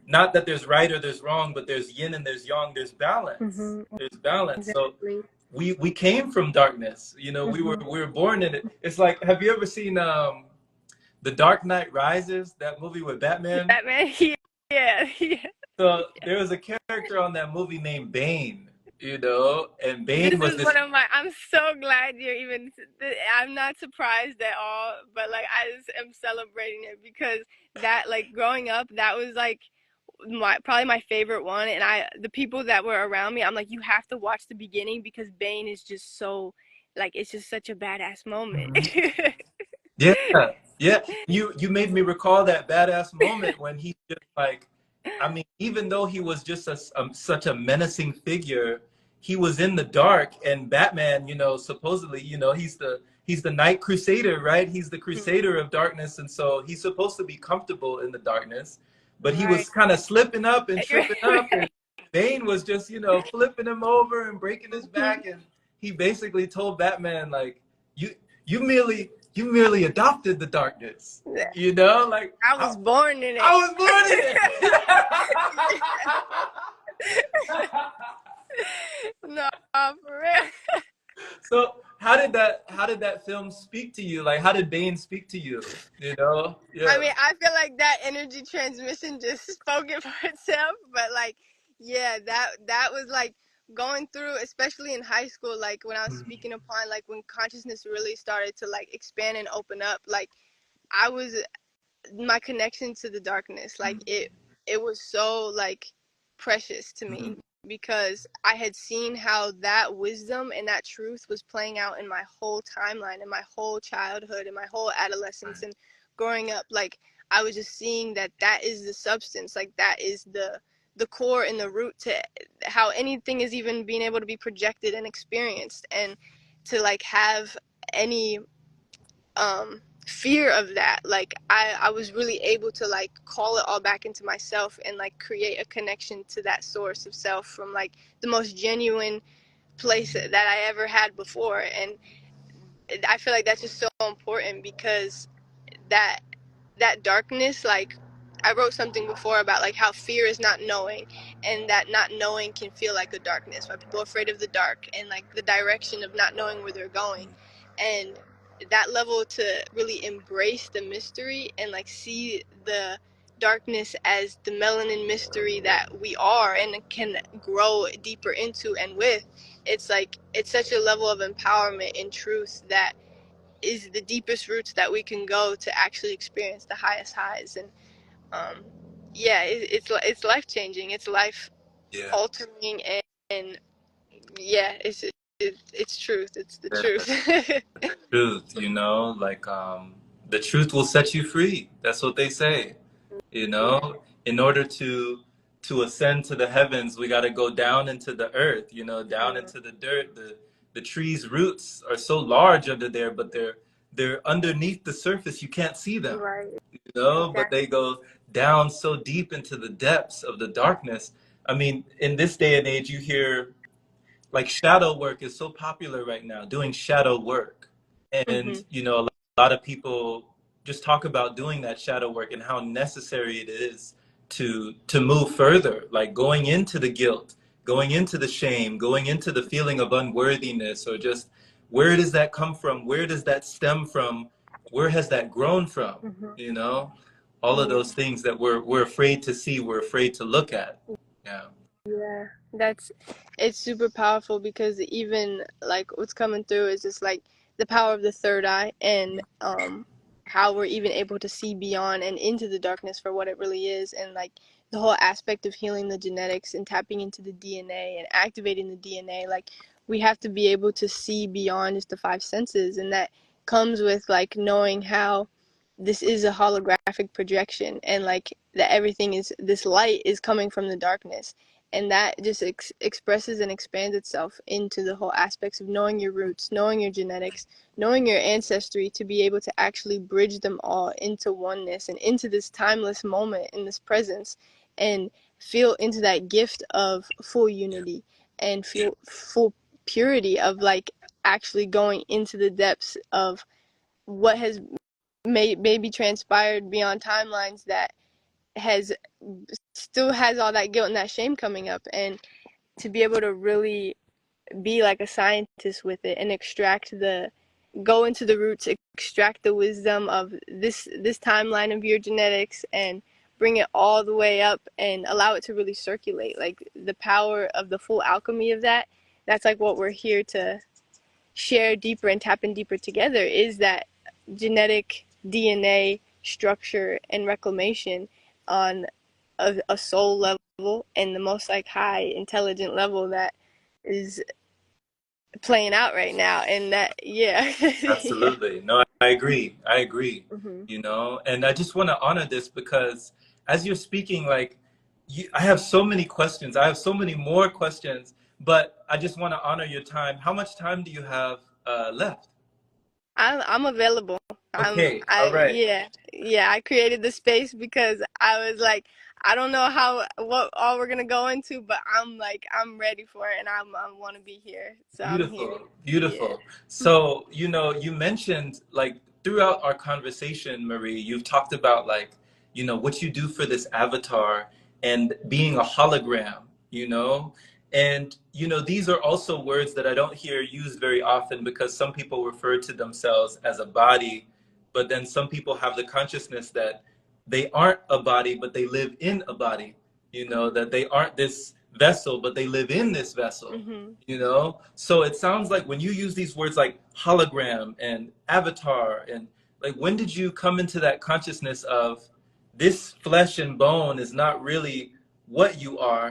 Not that there's right or there's wrong, but there's yin and there's yang, there's balance. Hmm. There's balance. So Exactly. we came from darkness, Hmm. we were born in it. It's like, have you ever seen The Dark Knight Rises, that movie with Batman? Batman. Yeah. Yeah. So there was a character on that movie named Bane, and Bane This was is this. one of my. I'm so glad you're even. I'm not surprised at all, but like I just am celebrating it because that, like growing up, that was like my probably my favorite one. And the people that were around me, I'm like, you have to watch the beginning because Bane is just so, like, it's just such a badass moment. Mhm. Yeah, yeah. You made me recall that badass moment when he just like, I mean, even though he was just such a menacing figure, he was in the dark, and Batman, supposedly, he's the Night Crusader, right? He's the Crusader of darkness, and so he's supposed to be comfortable in the darkness, but he Right. was kind of slipping up and tripping up, and Bane was just, flipping him over and breaking his back, and he basically told Batman like, you you merely adopted the darkness. Like I was how born in I it. was born in No, for real. it. So how did that film speak to you? Like how did Bane speak to you? I Yeah. mean, I feel like that energy transmission just spoke it for itself. But like, yeah, that was like going through, especially in high school, like when I was speaking upon, like when consciousness really started to like expand and open up. Like I was my connection to the darkness, like it was so like precious to Mhm. me because I had seen how that wisdom and that truth was playing out in my whole timeline, in my whole childhood, in my whole adolescence and growing up. Like I was just seeing that that is the substance, like that is the core and the root to how anything is even being able to be projected and experienced. And to like have any fear of that, like I was really able to like call it all back into myself and like create a connection to that source of self from like the most genuine place that I ever had before. And I feel like that's just so important because that that darkness, like I wrote something before about like how fear is not knowing, and that not knowing can feel like a darkness, why people are afraid of the dark and like the direction of not knowing where they're going. And that level to really embrace the mystery and like see the darkness as the melanin mystery that we are and can grow deeper into and with, it's like it's such a level of empowerment and truth that is the deepest roots that we can go to actually experience the highest highs. And um, yeah, it's life changing. It's life Yeah. altering, and yeah, it's truth. It's the truth. Truth, you know, like the truth will set you free. That's what they say. You Yeah. know, in order to ascend to the heavens, we got to go down into the earth, you know, down Mhm. into the dirt. The trees' roots are so large under there, but they're underneath the surface. You can't see them, Right. you know, but Exactly. they go down so deep into the depths of the darkness. I mean, in this day and age, you hear like shadow work is so popular right now, doing shadow work. Hmm. And, you know, a lot of people just talk about doing that shadow work and how necessary it is to move further, like going into the guilt, going into the shame, going into the feeling of unworthiness, or just where does that come from? Where does that stem from? Where has that grown from? Hmm. You know, all of Yeah. those things that we're afraid to see, we're afraid to look at. Yeah. Yeah, that's it's super powerful because even like what's coming through is just like the power of the third eye, and how we're even able to see beyond and into the darkness for what it really is, and like the whole aspect of healing the genetics and tapping into the DNA and activating the DNA. Like we have to be able to see beyond just the five senses, and that comes with like knowing how this is a holographic projection, and like that everything is, this light is coming from the darkness, and that just expresses and expands itself into the whole aspects of knowing your roots, knowing your genetics, knowing your ancestry, to be able to actually bridge them all into oneness and into this timeless moment in this presence, and feel into that gift of full unity and feel full purity of like actually going into the depths of what has maybe transpired beyond timelines, that has still has all that guilt and that shame coming up, and to be able to really be like a scientist with it and extract the, go into the roots, extract the wisdom of this timeline of your genetics, and bring it all the way up and allow it to really circulate, like the power of the full alchemy of that. That's like what we're here to share deeper and tap in deeper together, is that genetic DNA structure and reclamation on a soul level and the most like high intelligent level that is playing out right now. And that, yeah. Yeah. Absolutely. No, I agree. I agree. Hmm. You know, and I just want to honor this because as you're speaking, like, I have so many questions. I have so many more questions, but I just want to honor your time. How much time do you have left? I'm available. Okay. All I right. Yeah, yeah. I created the space because I was like, I don't know how what all we're gonna go into, but I'm like I'm ready for it, and I want to be here, so I'm here. Beautiful, Yeah. beautiful. So, you know, you mentioned like throughout our conversation, Marie, you've talked about like, you know, what you do for this avatar and being a hologram, you know? And, you know, these are also words that I don't hear used very often because some people refer to themselves as a body, but then some people have the consciousness that they aren't a body, but they live in a body, you know, Hmm. that they aren't this vessel, but they live in this vessel, Hmm. you know. So it sounds like when you use these words like hologram and avatar, and like when did you come into that consciousness of this flesh and bone is not really what you are,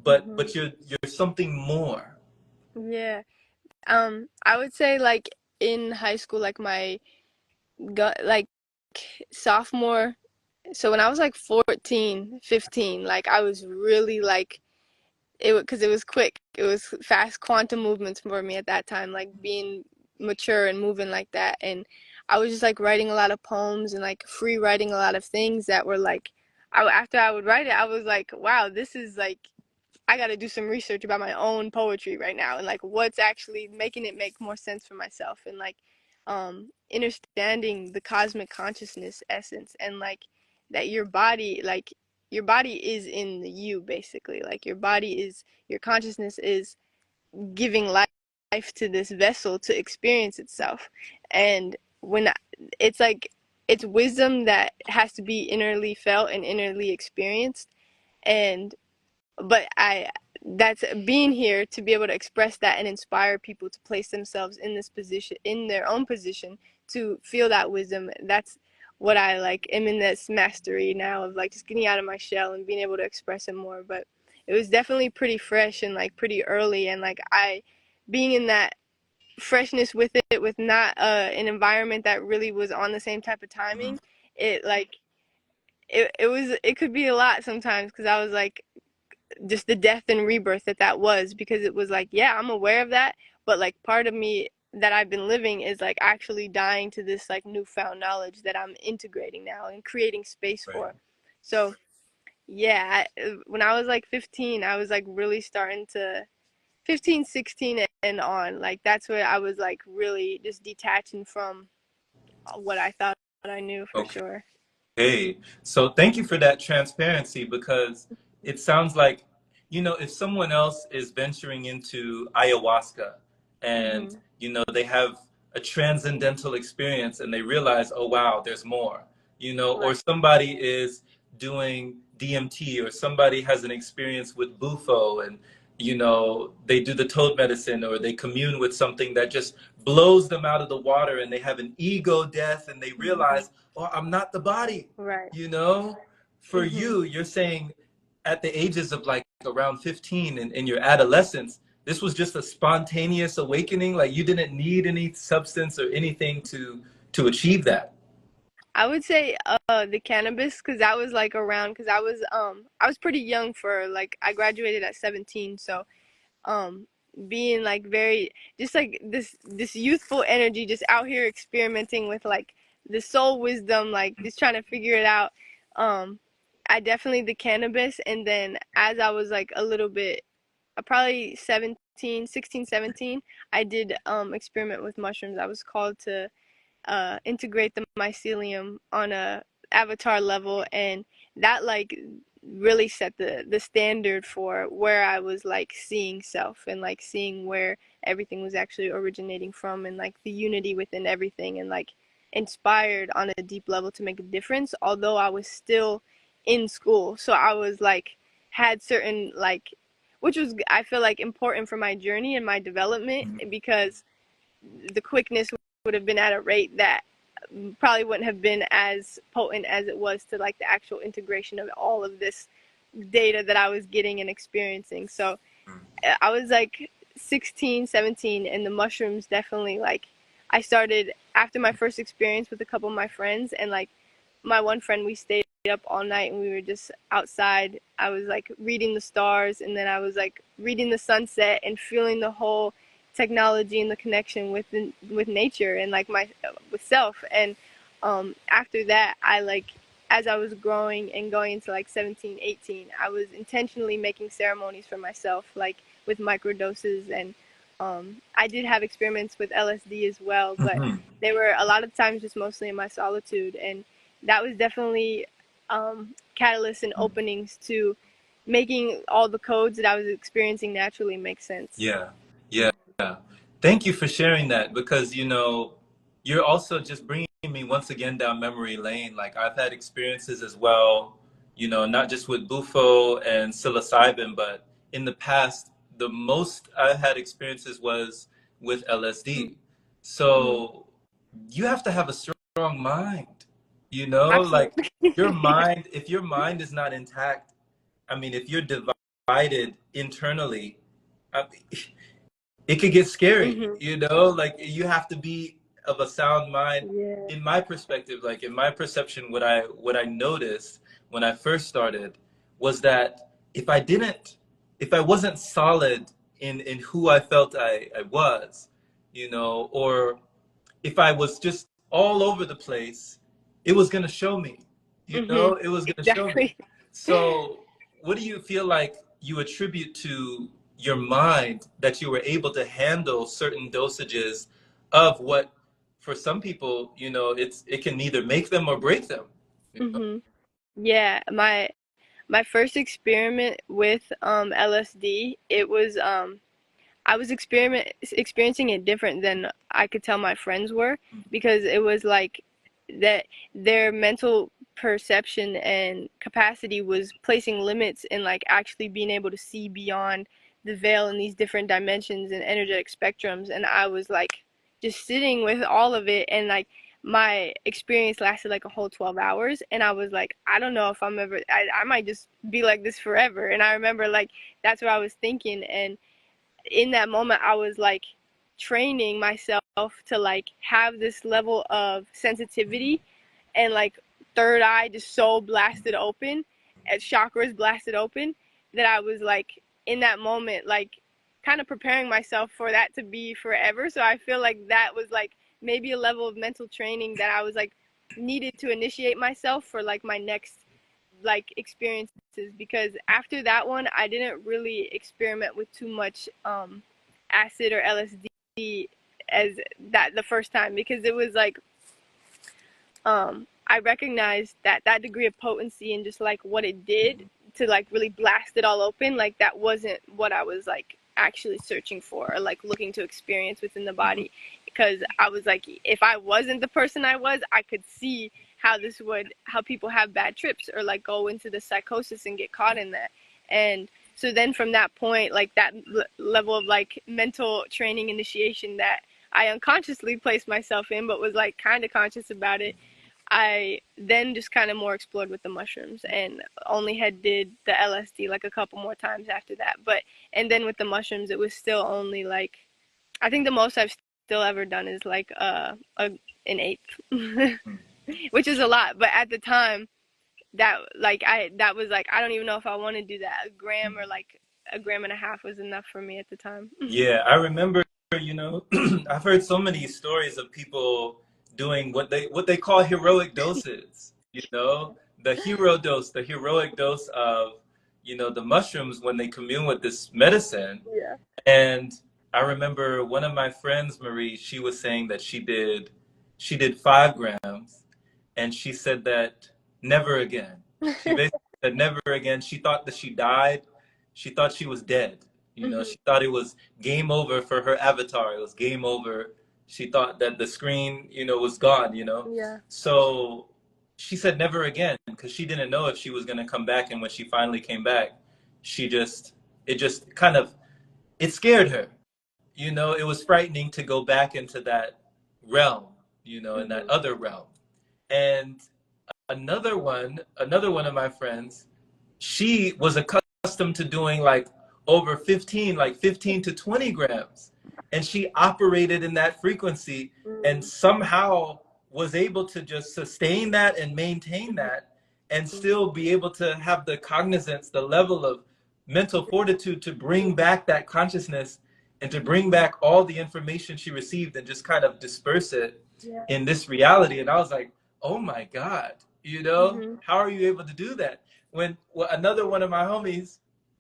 Hmm. but you're something more. Yeah. I would say like in high school, like my gut, like sophomore. So when I was like 14, 15, like I was really like it, because it was quick. It was fast quantum movements for me at that time, like being mature and moving like that. And I was just like writing a lot of poems and like free writing a lot of things that were like, after I would write it, I was like, wow, this is like, I got to do some research about my own poetry right now and like what's actually making it make more sense for myself, and like understanding the cosmic consciousness essence, and like that your body is in the you, basically. Like your body is, your consciousness is giving life to this vessel to experience itself. And when it's like, it's wisdom that has to be innerly felt and innerly experienced. And but I that's being here to be able to express that and inspire people to place themselves in this position, in their own position, to feel that wisdom. That's what I like am in this mastery now of, like, just getting out of my shell and being able to express it more. But it was definitely pretty fresh and like pretty early, and like I being in that freshness with it, with not an environment that really was on the same type of Mhm. timing, it like it could be a lot sometimes, because I was like, just the death and rebirth that was, because it was like, yeah, I'm aware of that, but like part of me that I've been living is like actually dying to this like newfound knowledge that I'm integrating now and creating space Right. for. So yeah, when I was like 15, I was like really starting to, 15, 16 and on, like that's where I was like really just detaching from what I thought I knew for Okay. sure. Hey, so thank you for that transparency, because it sounds like, if someone else is venturing into ayahuasca and, Mhm. they have a transcendental experience and they realize, oh, wow, there's more, or Right. somebody is doing DMT, or somebody has an experience with Bufo and, they do the toad medicine, or they commune with something that just blows them out of the water and they have an ego death and they Mhm. realize, oh, I'm not the body, Right. you know? For Mhm. you, you're saying at the ages of like around 15 in your adolescence, this was just a spontaneous awakening. Like you didn't need any substance or anything to achieve that. I would say the cannabis, because that was like around, because I was pretty young for, like, I graduated at 17. So um being like very, just like this youthful energy, just out here experimenting with like the soul wisdom, like just trying to figure it out. I definitely, the cannabis. And then as I was like a little bit, probably 17, 16, 17, I did experiment with mushrooms. I was called to integrate the mycelium on a avatar level, and that like really set the standard for where I was like seeing self, and like seeing where everything was actually originating from, and like the unity within everything, and like inspired on a deep level to make a difference, although I was still in school. So I was like, had certain like, which was, I feel like, important for my journey and my development, Mhm. because the quickness would have been at a rate that probably wouldn't have been as potent as it was to like the actual integration of all of this data that I was getting and experiencing. So I was like 16, 17, and the mushrooms definitely, like, I started after my first experience with a couple of my friends, and like my one friend, we stayed up all night and we were just outside. I was like reading the stars, and then I was like reading the sunset and feeling the whole technology and the connection with nature and like my with self. And after that, I like, as I was growing and going into like 17, 18, I was intentionally making ceremonies for myself, like with microdoses. And I did have experiments with LSD as well, but Mhm. they were a lot of times just mostly in my solitude. And that was definitely catalysts and openings to making all the codes that I was experiencing naturally make sense. Yeah. Yeah. Thank you for sharing that, because you're also just bringing me once again down memory lane. Like I've had experiences as well, not just with Bufo and psilocybin, but in the past, the most I had experiences was with LSD. Mm-hmm. So you have to have a strong mind, like Absolutely. your mind, if your mind is not intact, I mean, if you're divided internally, I, it could get scary, Mm-hmm. like you have to be of a sound mind. Yeah. In my perspective, like in my perception, what I noticed when I first started was that if I wasn't solid in who I felt I was, or if I was just all over the place, it was going to show me, it was going to show me. Exactly. So what do you feel like you attribute to your mind that you were able to handle certain dosages of what, for some people, it can either make them or break them. Yeah, my first experiment with LSD, it was I was experiencing it different than I could tell my friends were, because it was like that their mental perception and capacity was placing limits in like actually being able to see beyond the veil in these different dimensions and energetic spectrums, and I was like just sitting with all of it, and like my experience lasted like a whole 12 hours, and I was like, I don't know if I might just be like this forever. And I remember like that's what I was thinking, and in that moment I was like training myself to like have this level of sensitivity and like third eye just so blasted open and chakras blasted open, that I was like in that moment like kind of preparing myself for that to be forever. So I feel like that was like maybe a level of mental training that I was like needed to initiate myself for like my next like experiences, because after that one I didn't really experiment with too much acid or LSD as that the first time, because it was like I recognized that that degree of potency and just like what it did to like really blast it all open, like that wasn't what I was like actually searching for or like looking to experience within the body. Because I was like, if I wasn't the person I was, I could see how people have bad trips or like go into the psychosis and get caught in that. And so then from that point, like that level of like mental training initiation that I unconsciously placed myself in, but was like kind of conscious about it, I then just kind of more explored with the mushrooms, and only had did the LSD like a couple more times after that. But and then with the mushrooms, it was still only like, I think the most I've still ever done is like an eighth, which is a lot. But at the time, that was like, I don't even know if I want to do that. A gram or like a gram and a half was enough for me at the time. Yeah, I remember, I've heard so many stories of people doing what they call heroic doses, the hero dose, the heroic dose of, the mushrooms when they commune with this medicine. Yeah. And I remember one of my friends, Marie, she was saying that she did 5 grams, and she said that never again. She basically said never again. She thought that she died. She thought she was dead. She thought it was game over for her avatar. It was game over. She thought that the screen, was gone, Yeah. So she said never again, because she didn't know if she was going to come back. And when she finally came back, it just kind of, it scared her. It was frightening to go back into that realm, in that other realm. And another one of my friends, she was accustomed to doing like over 15 to 20 grams. And she operated in that frequency and somehow was able to just sustain that and maintain that and still be able to have the cognizance, the level of mental fortitude to bring back that consciousness and to bring back all the information she received and just kind of disperse it in this reality. And I was like, oh my God, how are you able to do that? Another one of my homies,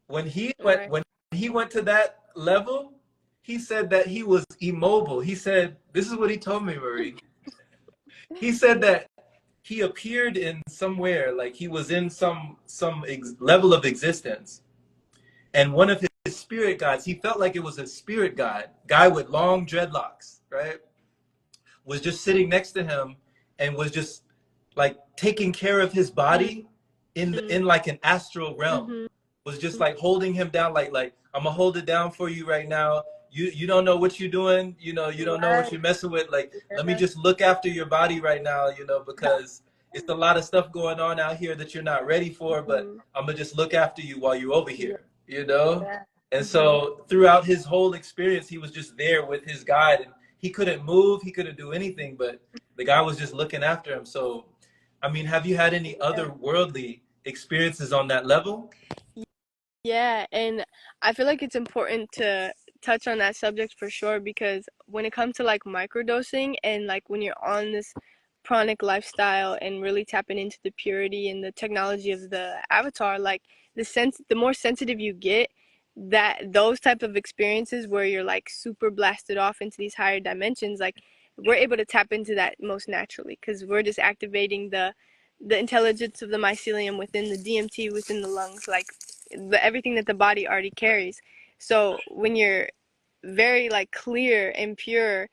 when he went to that level, he said that he was immobile. He said, this is what he told me, Marie. He said that he appeared in somewhere, like he was in some level of existence. And one of his spirit guides, he felt like it was a spirit guy with long dreadlocks, right? Was just sitting next to him and was just like taking care of his body in like an astral realm. Was just like holding him down, like I'm gonna hold it down for you right now. You don't know what you're doing, you don't know what you're messing with. Like, let me just look after your body right now, because it's a lot of stuff going on out here that you're not ready for, but I'm gonna just look after you while you're over here, And so throughout his whole experience, he was just there with his guide, and he couldn't move, he couldn't do anything, but the guy was just looking after him. So, I mean, have you had any otherworldly experiences on that level? Yeah, and I feel like it's important touch on that subject for sure, because when it comes to like microdosing and like when you're on this pranic lifestyle and really tapping into the purity and the technology of the avatar, like the more sensitive you get, that those type of experiences where you're like super blasted off into these higher dimensions, like we're able to tap into that most naturally because we're just activating the intelligence of the mycelium within the DMT within the lungs, like everything that the body already carries. So when you're very like clear and pure,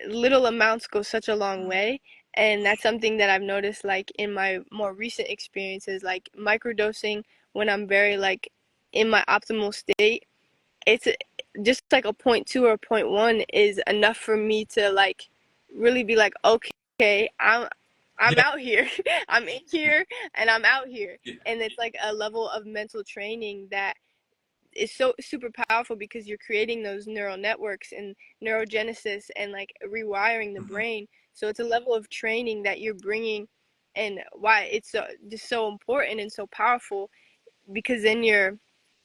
little amounts go such a long way. And that's something that I've noticed like in my more recent experiences, like microdosing when I'm very like in my optimal state. It's just like a point two or point one is enough for me to like really be like, okay, I'm Yeah. out here. I'm in here and I'm out here. Yeah. And it's like a level of mental training that is so super powerful because you're creating those neural networks and neurogenesis and like rewiring the Mhm. brain. So it's a level of training that you're bringing, and why it's just so important and so powerful, because then you're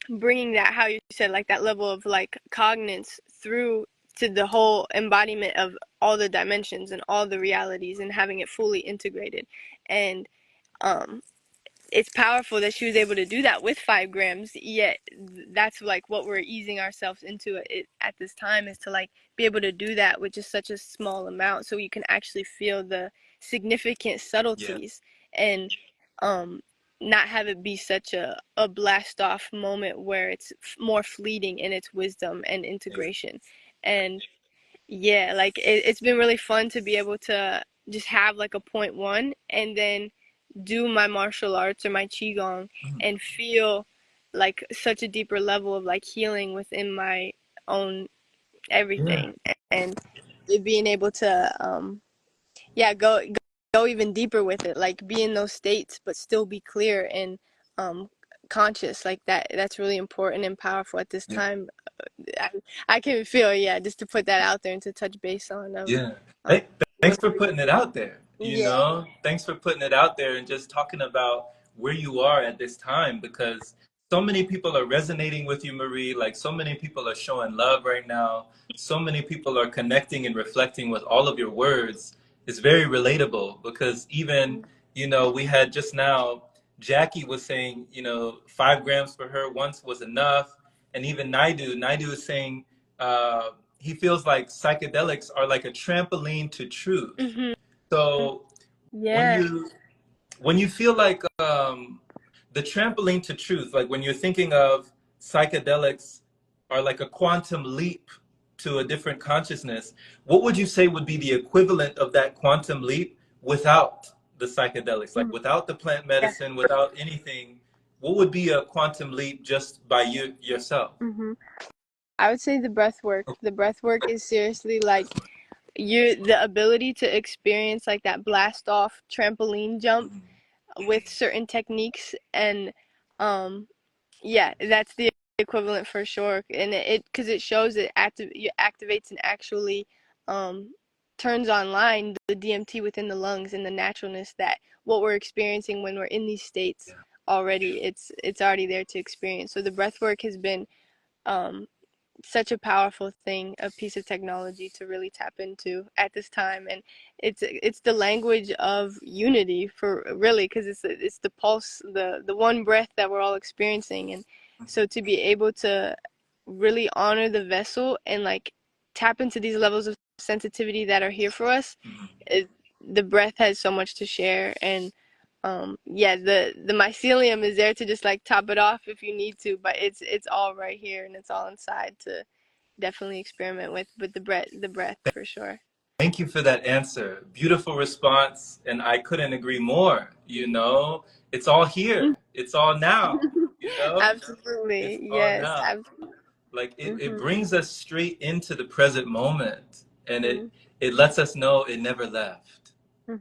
bringing that, how you said, like that level of like cognizance through to the whole embodiment of all the dimensions and all the realities and having it fully integrated. And um it's powerful that she was able to do that with 5 grams, yet that's like what we're easing ourselves into it at this time, is to like be able to do that with just such a small amount so you can actually feel the significant Yeah. subtleties, and um not have it be such a blast off moment where it's more fleeting in its wisdom and integration. And yeah, like it's been really fun to be able to just have like a point one and then do my martial arts or my qigong Mhm. and feel like such a deeper level of like healing within my own Yeah. everything, and being able to yeah, go even deeper with it, like be in those states but still be clear and um conscious, like that's really important and powerful at this Yeah. time. I, I can feel, yeah, just to put that out there and to touch base on Yeah. um Thanks what for putting it out there. yeah. Thanks for putting it out there and just talking about where you are at this time, because so many people are resonating with you, Marie. Like, so many people are showing love right now. So many people are connecting and reflecting with all of your words. It's very relatable because even, we had just now, Jackie was saying, 5 grams for her once was enough. And even Naidu is saying, uh, he feels like psychedelics are like a trampoline to truth. Hmm. So when Yeah. you feel like the trampoline to truth, like when you're thinking of psychedelics are like a quantum leap to a different consciousness, what would you say would be the equivalent of that quantum leap without the psychedelics, like Mhm. without the plant Yeah. medicine, without anything? What would be a quantum leap just by you yourself? Hmm. I would say the breath work. The breath work is seriously like the ability to experience like that blast off trampoline jump with certain techniques, and um yeah, that's the equivalent for sure. And it because it shows it activates and actually um turns online the DMT within the lungs and the naturalness that what we're experiencing when we're in these states already, it's already there to experience. So the breath work has been um such a powerful thing, a piece of technology to really tap into at this time. And it's the language of unity for really, because it's the pulse, the one breath that we're all experiencing. And so to be able to really honor the vessel and like tap into these levels of sensitivity that are here for us, it, the breath has so much to share. And yeah, the mycelium is there to just like top it off if you need to, but it's all right here and it's all inside to definitely experiment with the breath for sure. Thank you for that answer. Beautiful response, and I couldn't agree more. It's all here. It's all now. It's Absolutely, all yes, now. absolutely. Like it Mhm, brings us straight into the present moment, and it mhm, it lets us know it never left.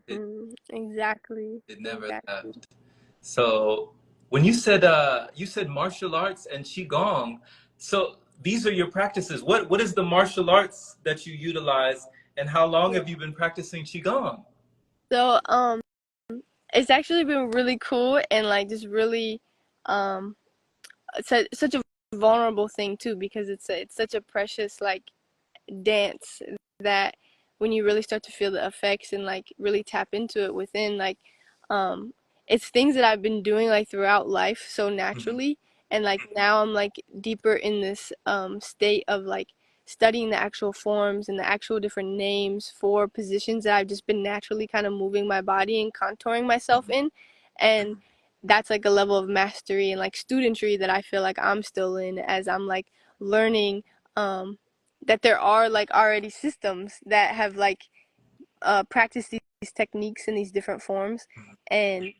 It mhm. Exactly, it never exactly. left. So when you said martial arts and qigong, so these are your practices. What is the martial arts that you utilize, and how long Yeah. have you been practicing qigong? So it's actually been really cool and like just really um such a vulnerable thing too, because it's such a precious like dance that when you really start to feel the effects and like really tap into it within, like um it's things that I've been doing like throughout life so Mhm. naturally, and like now I'm like deeper in this state of like studying the actual forms and the actual different names for positions that I've just been naturally kind of moving my body and contouring myself in. And that's like a level of mastery and like studentry that I feel like I'm still in as I'm like learning um that there are like already systems that have like practiced these techniques in these different forms. And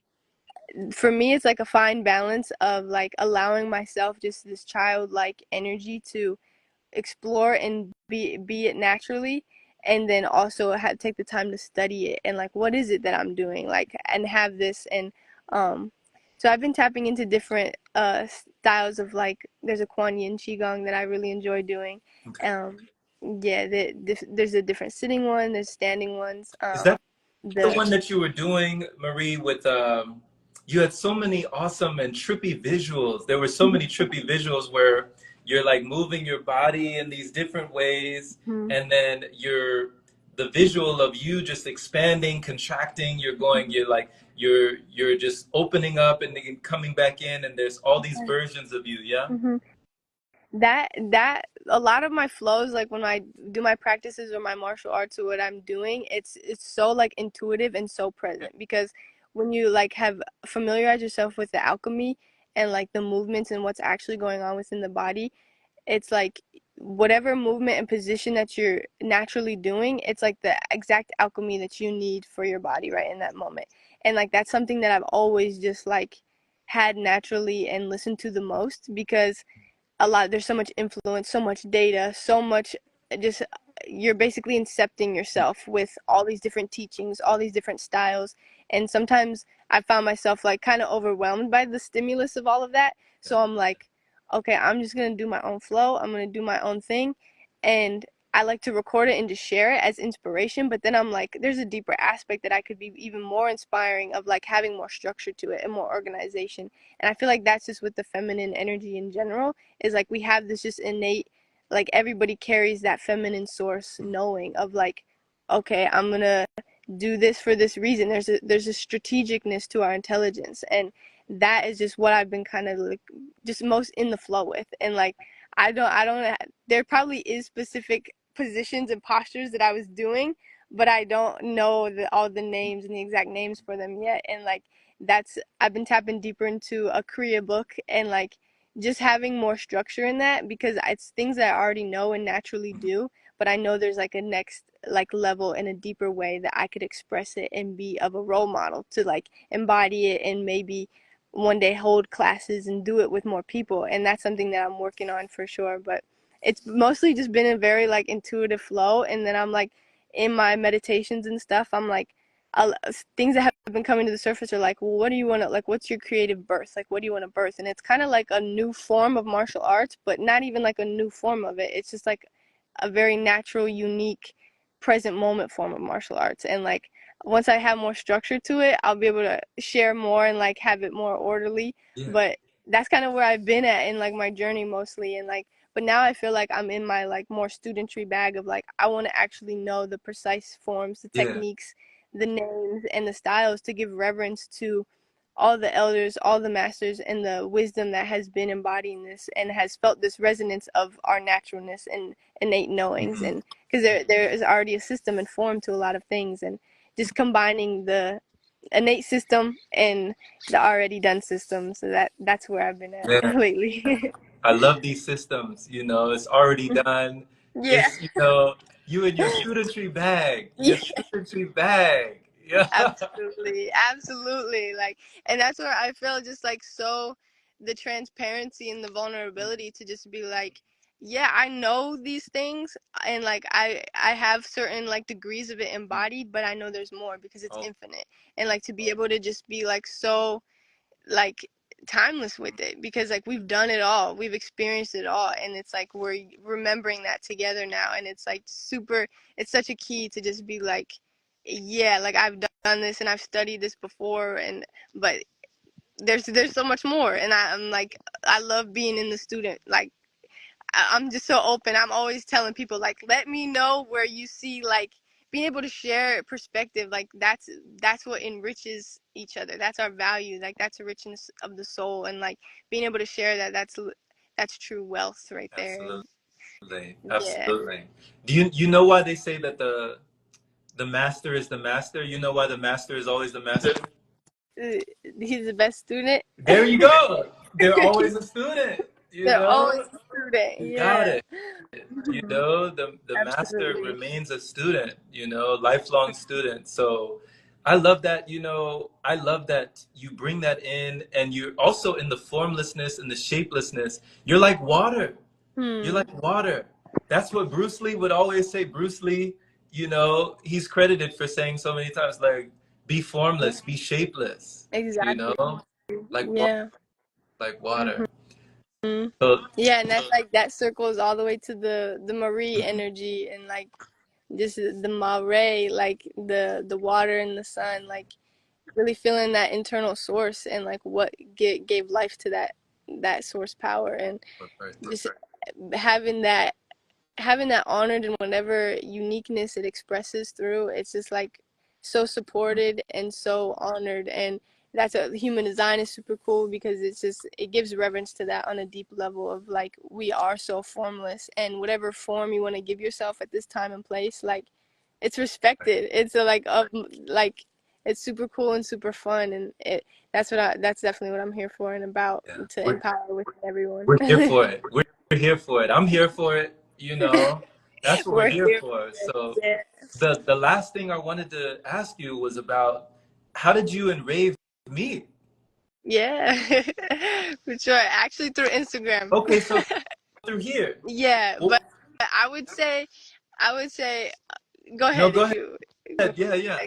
for me it's like a fine balance of like allowing myself just this childlike energy to explore and be it naturally, and then also take the time to study it and like what is it that I'm doing, like, and have this. And um so I've been tapping into different styles of like there's a Kuan Yin Qigong that I really enjoy doing. Okay. um yeah, there's a different sitting one, there's standing ones. Is that the The one that you were doing, Marie, with you had so many awesome and trippy visuals. There were so many trippy visuals where you're like moving your body in these different ways, Mhm. and then the visual of you just expanding, contracting, you're just opening up and then coming back in, and there's all these versions of you, yeah? Mhm. That a lot of my flows, like when I do my practices or my martial arts or what I'm doing, it's so like intuitive and so present, because when you like have familiarized yourself with the alchemy and like the movements and what's actually going on within the body, it's like whatever movement and position that you're naturally doing, it's like the exact alchemy that you need for your body right in that moment. And like that's something that I've always just like had naturally and listened to the most, because a lot there's so much influence, so much data, so much just you're basically incepting yourself with all these different teachings, all these different styles. And sometimes I found myself like kind of overwhelmed by the stimulus of all of that. So I'm like, okay, I'm just going to do my own flow. I'm going to do my own thing. And I like to record it and just share it as inspiration, but then I'm like there's a deeper aspect that I could be even more inspiring of, like having more structure to it and more organization. And I feel like that's just with the feminine energy in general, is like we have this just innate, like everybody carries that feminine source knowing of like, okay, I'm gonna do this for this reason. There's a strategicness to our intelligence, and that is just what I've been kind of like just most in the flow with. And like I don't there probably is specific positions and postures that I was doing, but I don't know all the names and the exact names for them yet. And like that's I've been tapping deeper into a Kriya book and like just having more structure in that, because it's things that I already know and naturally do, but I know there's like a next like level in a deeper way that I could express it and be of a role model to like embody it and maybe one day hold classes and do it with more people. And that's something that I'm working on for sure. But it's mostly just been a very like intuitive flow. And then I'm like in my meditations and stuff, I'm like I'll, things that have been coming to the surface are like, well, what do you want to, like, what's your creative birth? Like, what do you want to birth? And it's kind of like a new form of martial arts, but not even like a new form of it. It's just like a very natural, unique, present moment form of martial arts. And like, once I have more structure to it, I'll be able to share more and like have it more orderly. Yeah. But that's kind of where I've been at in like my journey mostly. And like, but now I feel like I'm in my like more studentry bag of like, I want to actually know the precise forms, the Yeah. techniques, the names and the styles, to give reverence to all the elders, all the masters, and the wisdom that has been embodying this and has felt this resonance of our naturalness and innate knowings. Mhm. And because there is already a system and form to a lot of things, and just combining the innate system and the already done system. So that's where I've been at Yeah. lately. I love these systems. It's already done. Yeah. It's, you and your studentry bag. Your Yeah. studentry bag. Yeah. Absolutely, absolutely. Like, and that's where I feel just like so the transparency and the vulnerability to just be like, yeah, I know these things, and like I have certain like degrees of it embodied, but I know there's more because it's Oh, infinite. And like to be able to just be like so like timeless with it, because like we've done it all, we've experienced it all, and it's like we're remembering that together now. And it's like super, it's such a key to just be like, yeah, like I've done this and I've studied this before, and but there's so much more. And I'm like I love being in the student. Like I'm just so open. I'm always telling people like, let me know where you see like being able to share perspective. Like that's what enriches each other. That's our value. Like that's a richness of the soul, and like being able to share that. That's true wealth right there. And Absolutely. yeah, Absolutely. Do you know why they say that the master is the master? You know why the master is always the master? he's the best student. There you go. They're always a student, you They're always know? a student. You got Yeah, it. You know, the master absolutely. remains a student, lifelong student. So I love that, I love that you bring that in, and you're also in the formlessness and the shapelessness. You're like water. You're Hmm. like water. That's what Bruce Lee would always say. Bruce Lee, he's credited for saying so many times, like, be formless, be shapeless, Exactly. like water, Yeah. like Hmm. water. So, Yeah, and that's like that circles all the way to the Marie energy, and like just the Mare, like the water and the sun, like really feeling that internal source, and like what gave life to that source power, and just having that having that honored in whatever uniqueness it expresses through. It's just like so supported and so honored, and that's a human design is super cool because it gives reverence to that on a deep level of like we are so formless, and whatever form you want to give yourself at this time and place, like it's respected. It's a like it's super cool and super fun, and that's definitely what I'm here for and about, yeah, to empower within everyone. we're here for it. We're here for it. I'm here for it. That's what we're We're here here for. for it. So Yeah. the last thing I wanted to ask you was about how did you and Rave meet? Yeah, for sure. Actually, through Instagram. Okay, so through here. Yeah, Well, but I would say, go no, ahead go if ahead. you. Yeah, yeah.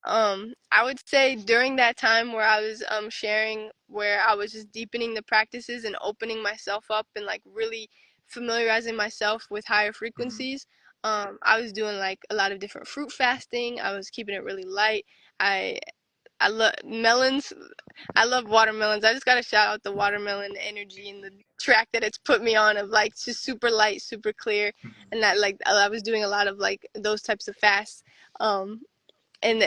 I would say during that time where I was sharing, where I was just deepening the practices and opening myself up and like really familiarizing myself with higher Mhm. frequencies. I was doing like a lot of different fruit fasting. I was keeping it really light. I I love melons. I love watermelons. I just gotta shout out the watermelon energy and the track that it's put me on of like just super light, super clear, and that like I was doing a lot of like those types of fasts. Um, and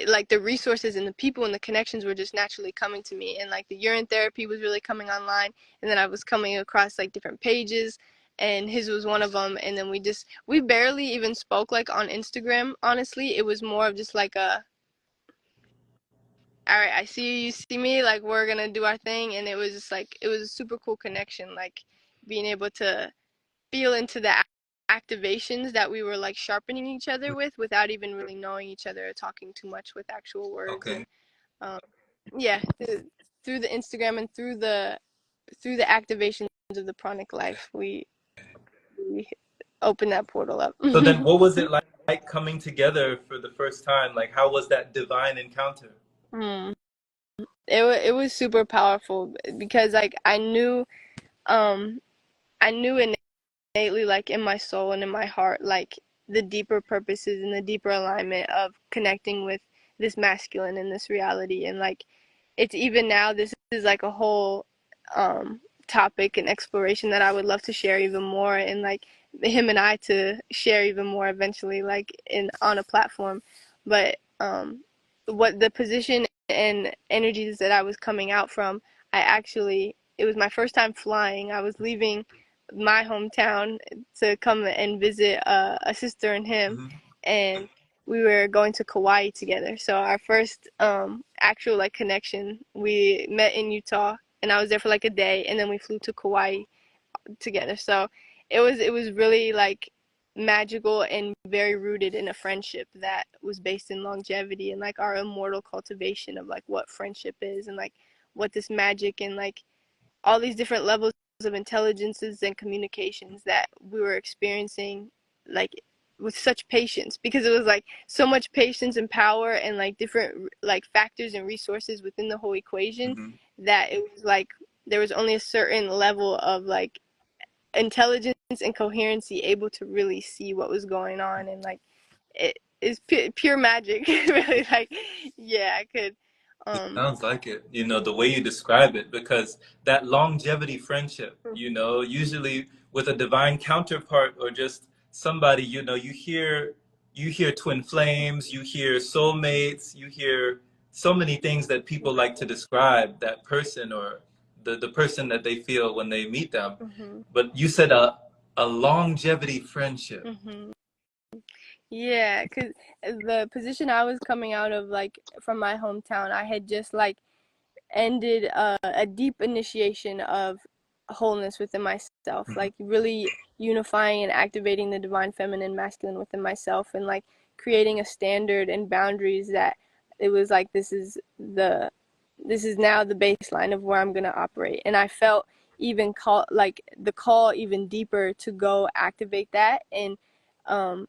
like the resources and the people and the connections were just naturally coming to me, and like the urine therapy was really coming online, and then I was coming across like different pages, and his was one of them, and then we barely even spoke like on Instagram. Honestly, it was more of just like a all right, I see you, you see me, like we're gonna do our thing, and it was just like it was a super cool connection, like being able to feel into the activations that we were like sharpening each other with without even really knowing each other or talking too much with actual words, Okay. and um, yeah, through the Instagram and through the activations of the Pranic life, we opened that portal up. So then what was it like coming together for the first time? Like how was that divine encounter? Hmm. It was super powerful because like um I knew innately like in my soul and in my heart like the deeper purposes and the deeper alignment of connecting with this masculine in this reality, and like it's even now this is like a whole topic and exploration that I would love to share even more, and like him and I to share even more eventually like in on a platform. But what the position and energies that I was coming out from, I actually it was my first time flying. I was leaving my hometown to come and visit a sister and him, Hmm. and we were going to Kauai together. So our first actual like connection, we met in Utah, and I was there for like a day, and then we flew to Kauai together. So it was really like magical and very rooted in a friendship that was based in longevity and like our immortal cultivation of like what friendship is, and like what this magic and like all these different levels of intelligences and communications that we were experiencing like with such patience, because it was like so much patience and power and like different like factors and resources within the whole equation, Hmm. that it was like there was only a certain level of like intelligence and coherency able to really see what was going on, and like it is pure magic. Really, like yeah, I could Um, Sounds like it, the way you describe it, because that longevity friendship, usually with a divine counterpart or just somebody, you hear twin flames, you hear soulmates, you hear so many things that people like to describe that person or the person that they feel when they meet them. mhm, But you said a longevity friendship. mhm. Yeah, 'cause the position I was coming out of, like from my hometown, I had just like ended a deep initiation of wholeness within myself, Mhm. like really unifying and activating the divine feminine masculine within myself, and like creating a standard and boundaries that it was like this is now the baseline of where I'm going to operate. And I felt even the call even deeper to go activate that and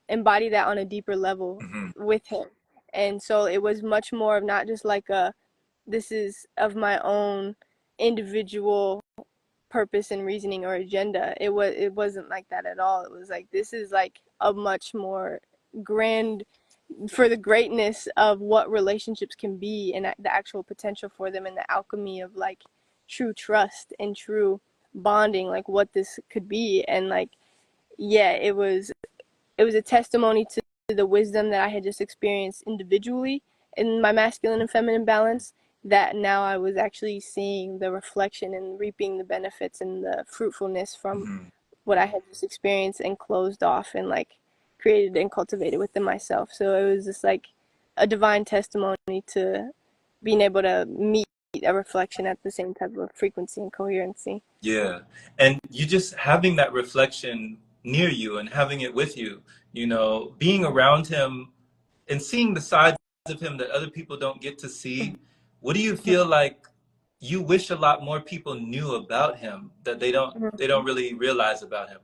embody that on a deeper level Mhm. with him. And so it was much more of not just like a this is of my own individual purpose and reasoning or agenda. It wasn't like that at all. It was like this is like a much more grand for the greatness of what relationships can be and the actual potential for them and the alchemy of like true trust and true bonding, like what this could be. And like yeah, it was a testimony to the wisdom that I had just experienced individually in my masculine and feminine balance, that now I was actually seeing the reflection and reaping the benefits and the fruitfulness from Mhm. what I had just experienced and closed off and like created and cultivated within myself. So it was just like a divine testimony to being able to meet a reflection at the same type of frequency and coherency. Yeah. And you just having that reflection near you and having it with you, being around him and seeing the sides of him that other people don't get to see. What do you feel like you wish a lot more people knew about him that they don't really realize about him?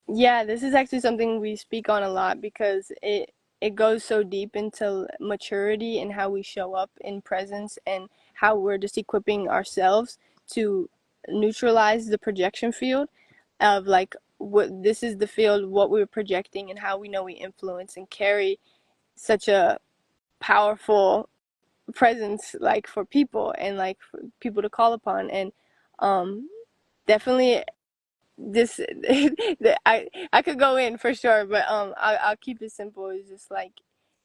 Yeah, this is actually something we speak on a lot because it goes so deep into maturity and how we show up in presence and how we're just equipping ourselves to neutralize the projection field of like what this is the field what we're projecting and how we know we influence and carry such a powerful presence like for people and like for people to call upon and um definitely this I could go in for sure, but I'll keep it simple. It's just like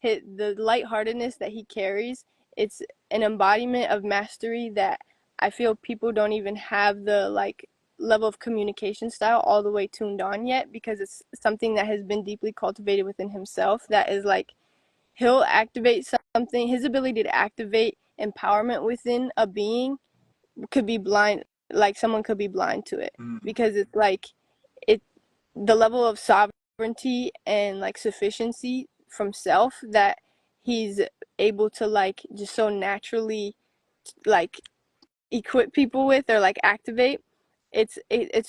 the lightheartedness that he carries. It's an embodiment of mastery that I feel people don't even have the like level of communication style all the way tuned on yet, because it's something that has been deeply cultivated within himself. That is like he'll activate something. His ability to activate empowerment within a being could be blind, like someone could be blind to it, Mm. because it's like it the level of sovereignty and like sufficiency from self that he's able to like just so naturally like equip people with or like activate. It's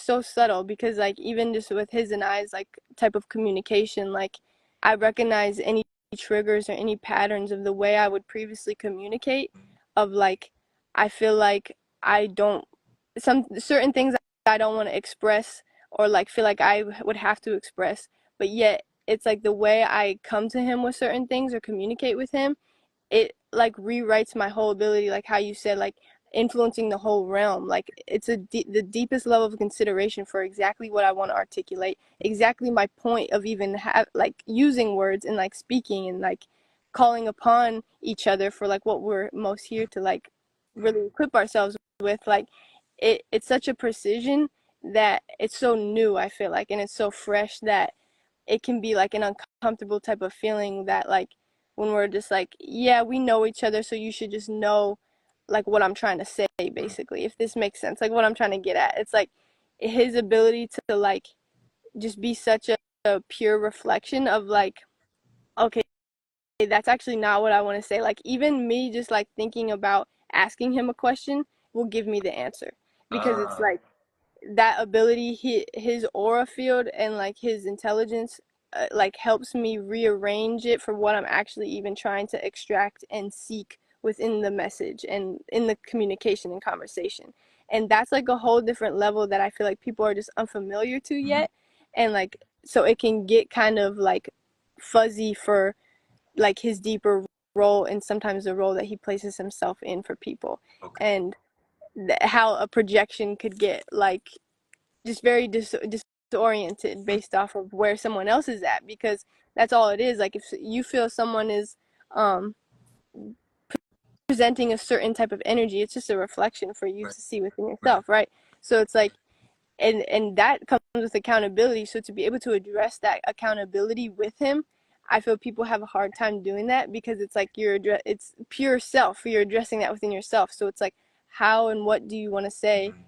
so subtle because like even just with his and I's like type of communication, like I recognize any triggers or any patterns of the way I would previously communicate, of like I feel like I don't some certain things I don't want to express or like feel like I would have to express, but yet it's like the way I come to him with certain things or communicate with him, it like rewrites my whole ability, like how you said, like influencing the whole realm. Like it's the deepest level of consideration for exactly what I want to articulate, exactly my point of even like using words and like speaking and like calling upon each other for like what we're most here to like really equip ourselves with. Like it's such a precision that it's so new, I feel like, and it's so fresh that it can be like an uncomfortable type of feeling that like when we're just like, yeah, we know each other, so you should just know like what I'm trying to say, basically, if this makes sense, like what I'm trying to get at. It's like his ability to like just be such a pure reflection of like, okay, that's actually not what I want to say. Like even me just like thinking about asking him a question will give me the answer, because it's Ah. like that ability, his aura field and like his intelligence like helps me rearrange it for what I'm actually even trying to extract and seek within the message and in the communication and conversation. And that's like a whole different level that I feel like people are just unfamiliar to Mhm. yet. And like so it can get kind of like fuzzy for like his deeper role and sometimes the role that he places himself in for people, Okay. and how a projection could get like just very disoriented based off of where someone else is at, because that's all it is. Like if you feel someone is um presenting a certain type of energy, it's just a reflection for you Right. to see within Right. yourself, right? So it's like, and that comes with accountability. So to be able to address that accountability with him, I feel people have a hard time doing that, because it's like it's pure self, you're addressing that within yourself. So it's like, how and what do you want to say Mm-hmm.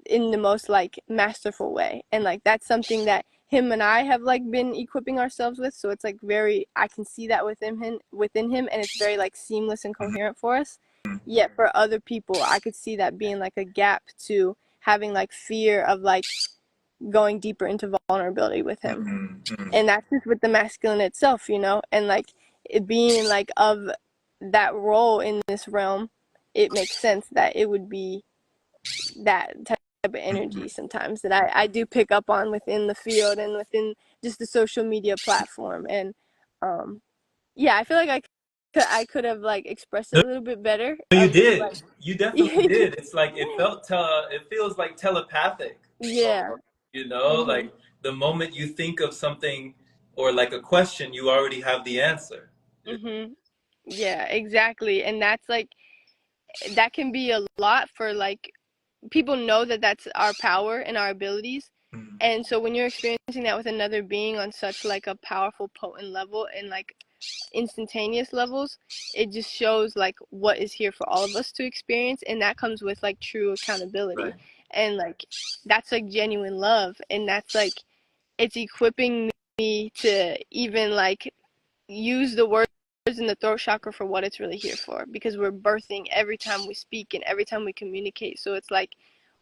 in the most like masterful way? And like that's something that him and I have like been equipping ourselves with. So it's like very, I can see that within him, and it's very like seamless and coherent for us. Yet for other people, I could see that being like a gap to having like fear of like going deeper into vulnerability with him. Mm-hmm. And that's just with the masculine itself, and like it being like of that role in this realm, it makes sense that it would be that type of Mm-hmm. energy sometimes that I do pick up on within the field and within just the social media platform. And um yeah, I feel like I could have like expressed it No, a little bit better no, you of just like did. You definitely did. It's like it feels like telepathic. yeah. Mhm. Like the moment you think of something or like a question, you already have the answer. Mhm. Yeah, exactly. And that's like, that can be a lot for like people know that that's our power and our abilities. Mm-hmm. And so when you're experiencing that with another being on such like a powerful, potent level and like instantaneous levels, it just shows like what is here for all of us to experience, and that comes with like true accountability. Right. And like that's like genuine love, and that's like it's equipping me to even like use the words in the throat chakra for what it's really here for, because we're birthing every time we speak and every time we communicate. So it's like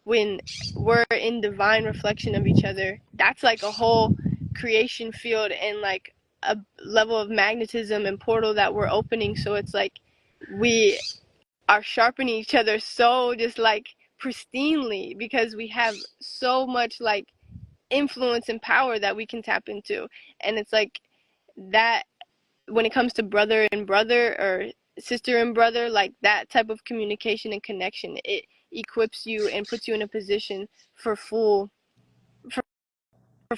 when we're in divine reflection of each other, that's like a whole creation field and like a level of magnetism and portal that we're opening. So it's like we are sharpening each other so just like pristinely, because we have so much like influence and power that we can tap into. And it's like that, when it comes to brother and brother or sister and brother, like that type of communication and connection, it equips you and puts you in a position for full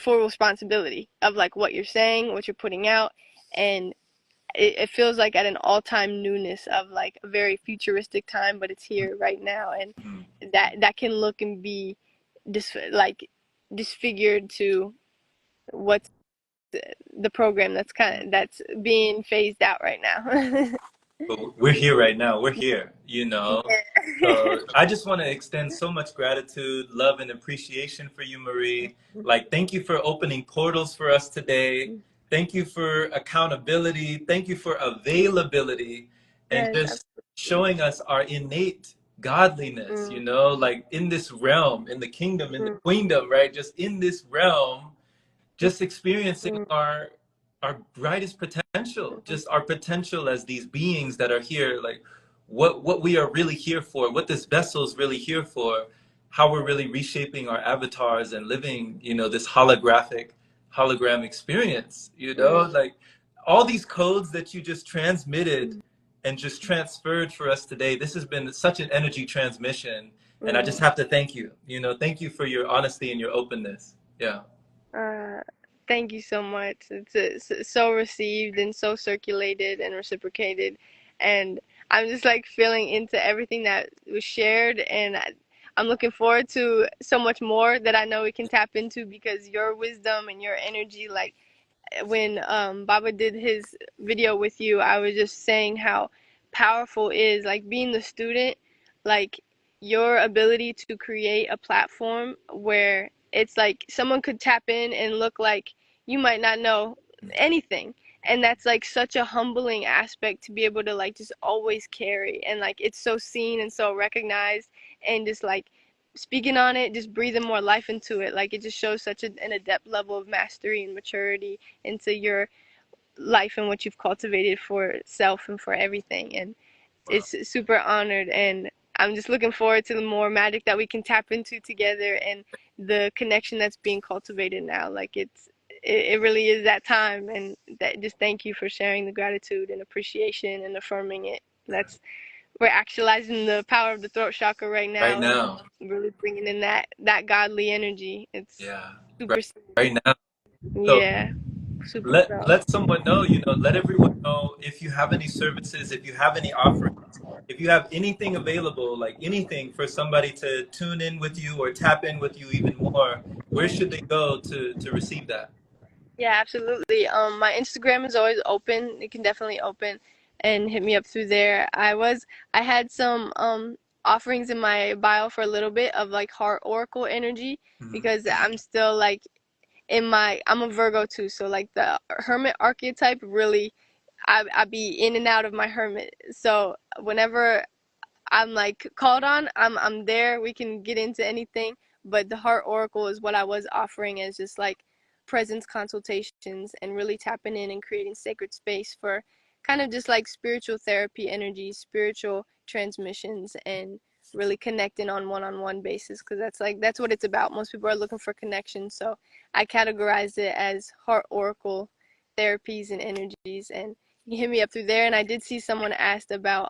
responsibility of like what you're saying, what you're putting out. And it feels like at an all-time newness of like a very futuristic time, but it's here right now. And Mm-hmm. that can look and be like disfigured to what's the program that's being phased out right now. But we're here right now. We're here. Yeah. So I just want to extend so much gratitude, love, and appreciation for you, Marie. Like, thank you for opening portals for us today. Thank you for accountability. Thank you for availability and Yes. just showing us our innate godliness, Mm, like in this realm, in the kingdom, in the mm, queendom, right? Just in this realm, just experiencing mm, our brightest potential, just our potential as these beings that are here, like what we are really here for, what this vessel is really here for, how we're really reshaping our avatars and living, this hologram experience, mm, like all these codes that you just transmitted mm, and just transferred for us today. This has been such an energy transmission, and I just mm. have to thank you. Thank you for your honesty and your openness. Yeah. Uh, Thank you so much. It's so received and so circulated and reciprocated, and I'm just like feeling into everything that was shared, and I'm looking forward to so much more that I know we can tap into, because your wisdom and your energy, like when Baba did his video with you, I was just saying how powerful is like being the student, like your ability to create a platform where it's like someone could tap in and look like you might not know anything. And that's like such a humbling aspect to be able to like just always carry, and like it's so seen and so recognized, and just like speaking on it, just breathing more life into it. Like it just shows such an adept level of mastery and maturity into your life and what you've cultivated for self and for everything. And Wow. it's super honored, and I'm just looking forward to the more magic that we can tap into together, and the connection that's being cultivated now. Like it really is that time, and that just thank you for sharing the gratitude and appreciation and affirming it. That's we're actualizing the power of the throat chakra right Right now and now. really bringing in that godly energy. It's Yeah. super, Right, right now. So yeah, super so. let someone know, let everyone know if you have any services, if you have any offerings, if you have anything available, like anything for somebody to tune in with you or tap in with you even more, where should they go to receive that? Yeah, absolutely. My Instagram is always open. It can definitely open and hit me up through there. I had some offerings in my bio for a little bit of like heart oracle energy Mhm. because I'm still like I'm a Virgo too, so like the hermit archetype really I be in and out of my hermit. So whenever I'm like called on, I'm there. We can get into anything, but the heart oracle is what I was offering as just like presence consultations and really tapping in and creating sacred space for kind of just like spiritual therapy energy, spiritual transmissions, and really connecting on one-on-one basis because that's what it's about. Most people are looking for connection, so I categorized it as heart oracle therapies and energies, and you can hit me up through there. And I did see someone asked about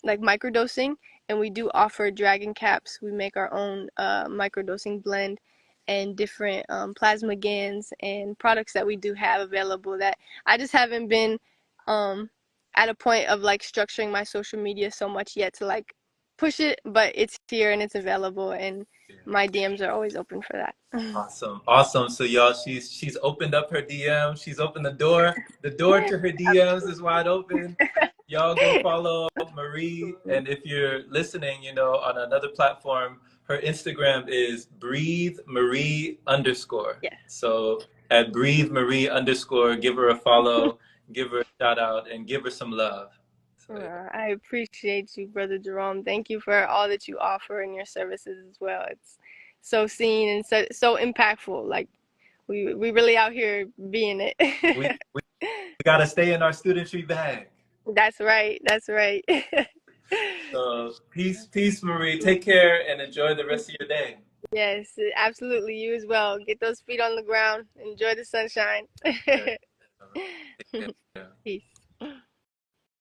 like microdosing, and we do offer dragon caps. We make our own microdosing blend and different plasma GANs and products that we do have available that I just haven't been um, at a point of like structuring my social media so much yet to like push it, but it's here and it's available, and my DMs are always open for that. Awesome, awesome. So y'all, she's opened up her DM. She's opened the door. The door to her DMs is wide open. Y'all go follow Marie, and if you're listening, on another platform, her Instagram is breathe Marie underscore. Yeah. So at breathe Marie underscore, give her a follow, give her a shout out, and give her some love. So, yeah. I appreciate you, Brother Jerome. Thank you for all that you offer in your services as well. It's so seen and so impactful. Like we really out here being we, it. we gotta stay in our studentry bag. That's right. That's right. So peace, peace, Marie. Take care and enjoy the rest of your day. Yes, absolutely. You as well. Get those feet on the ground. Enjoy the sunshine. Yeah. Take care. Peace.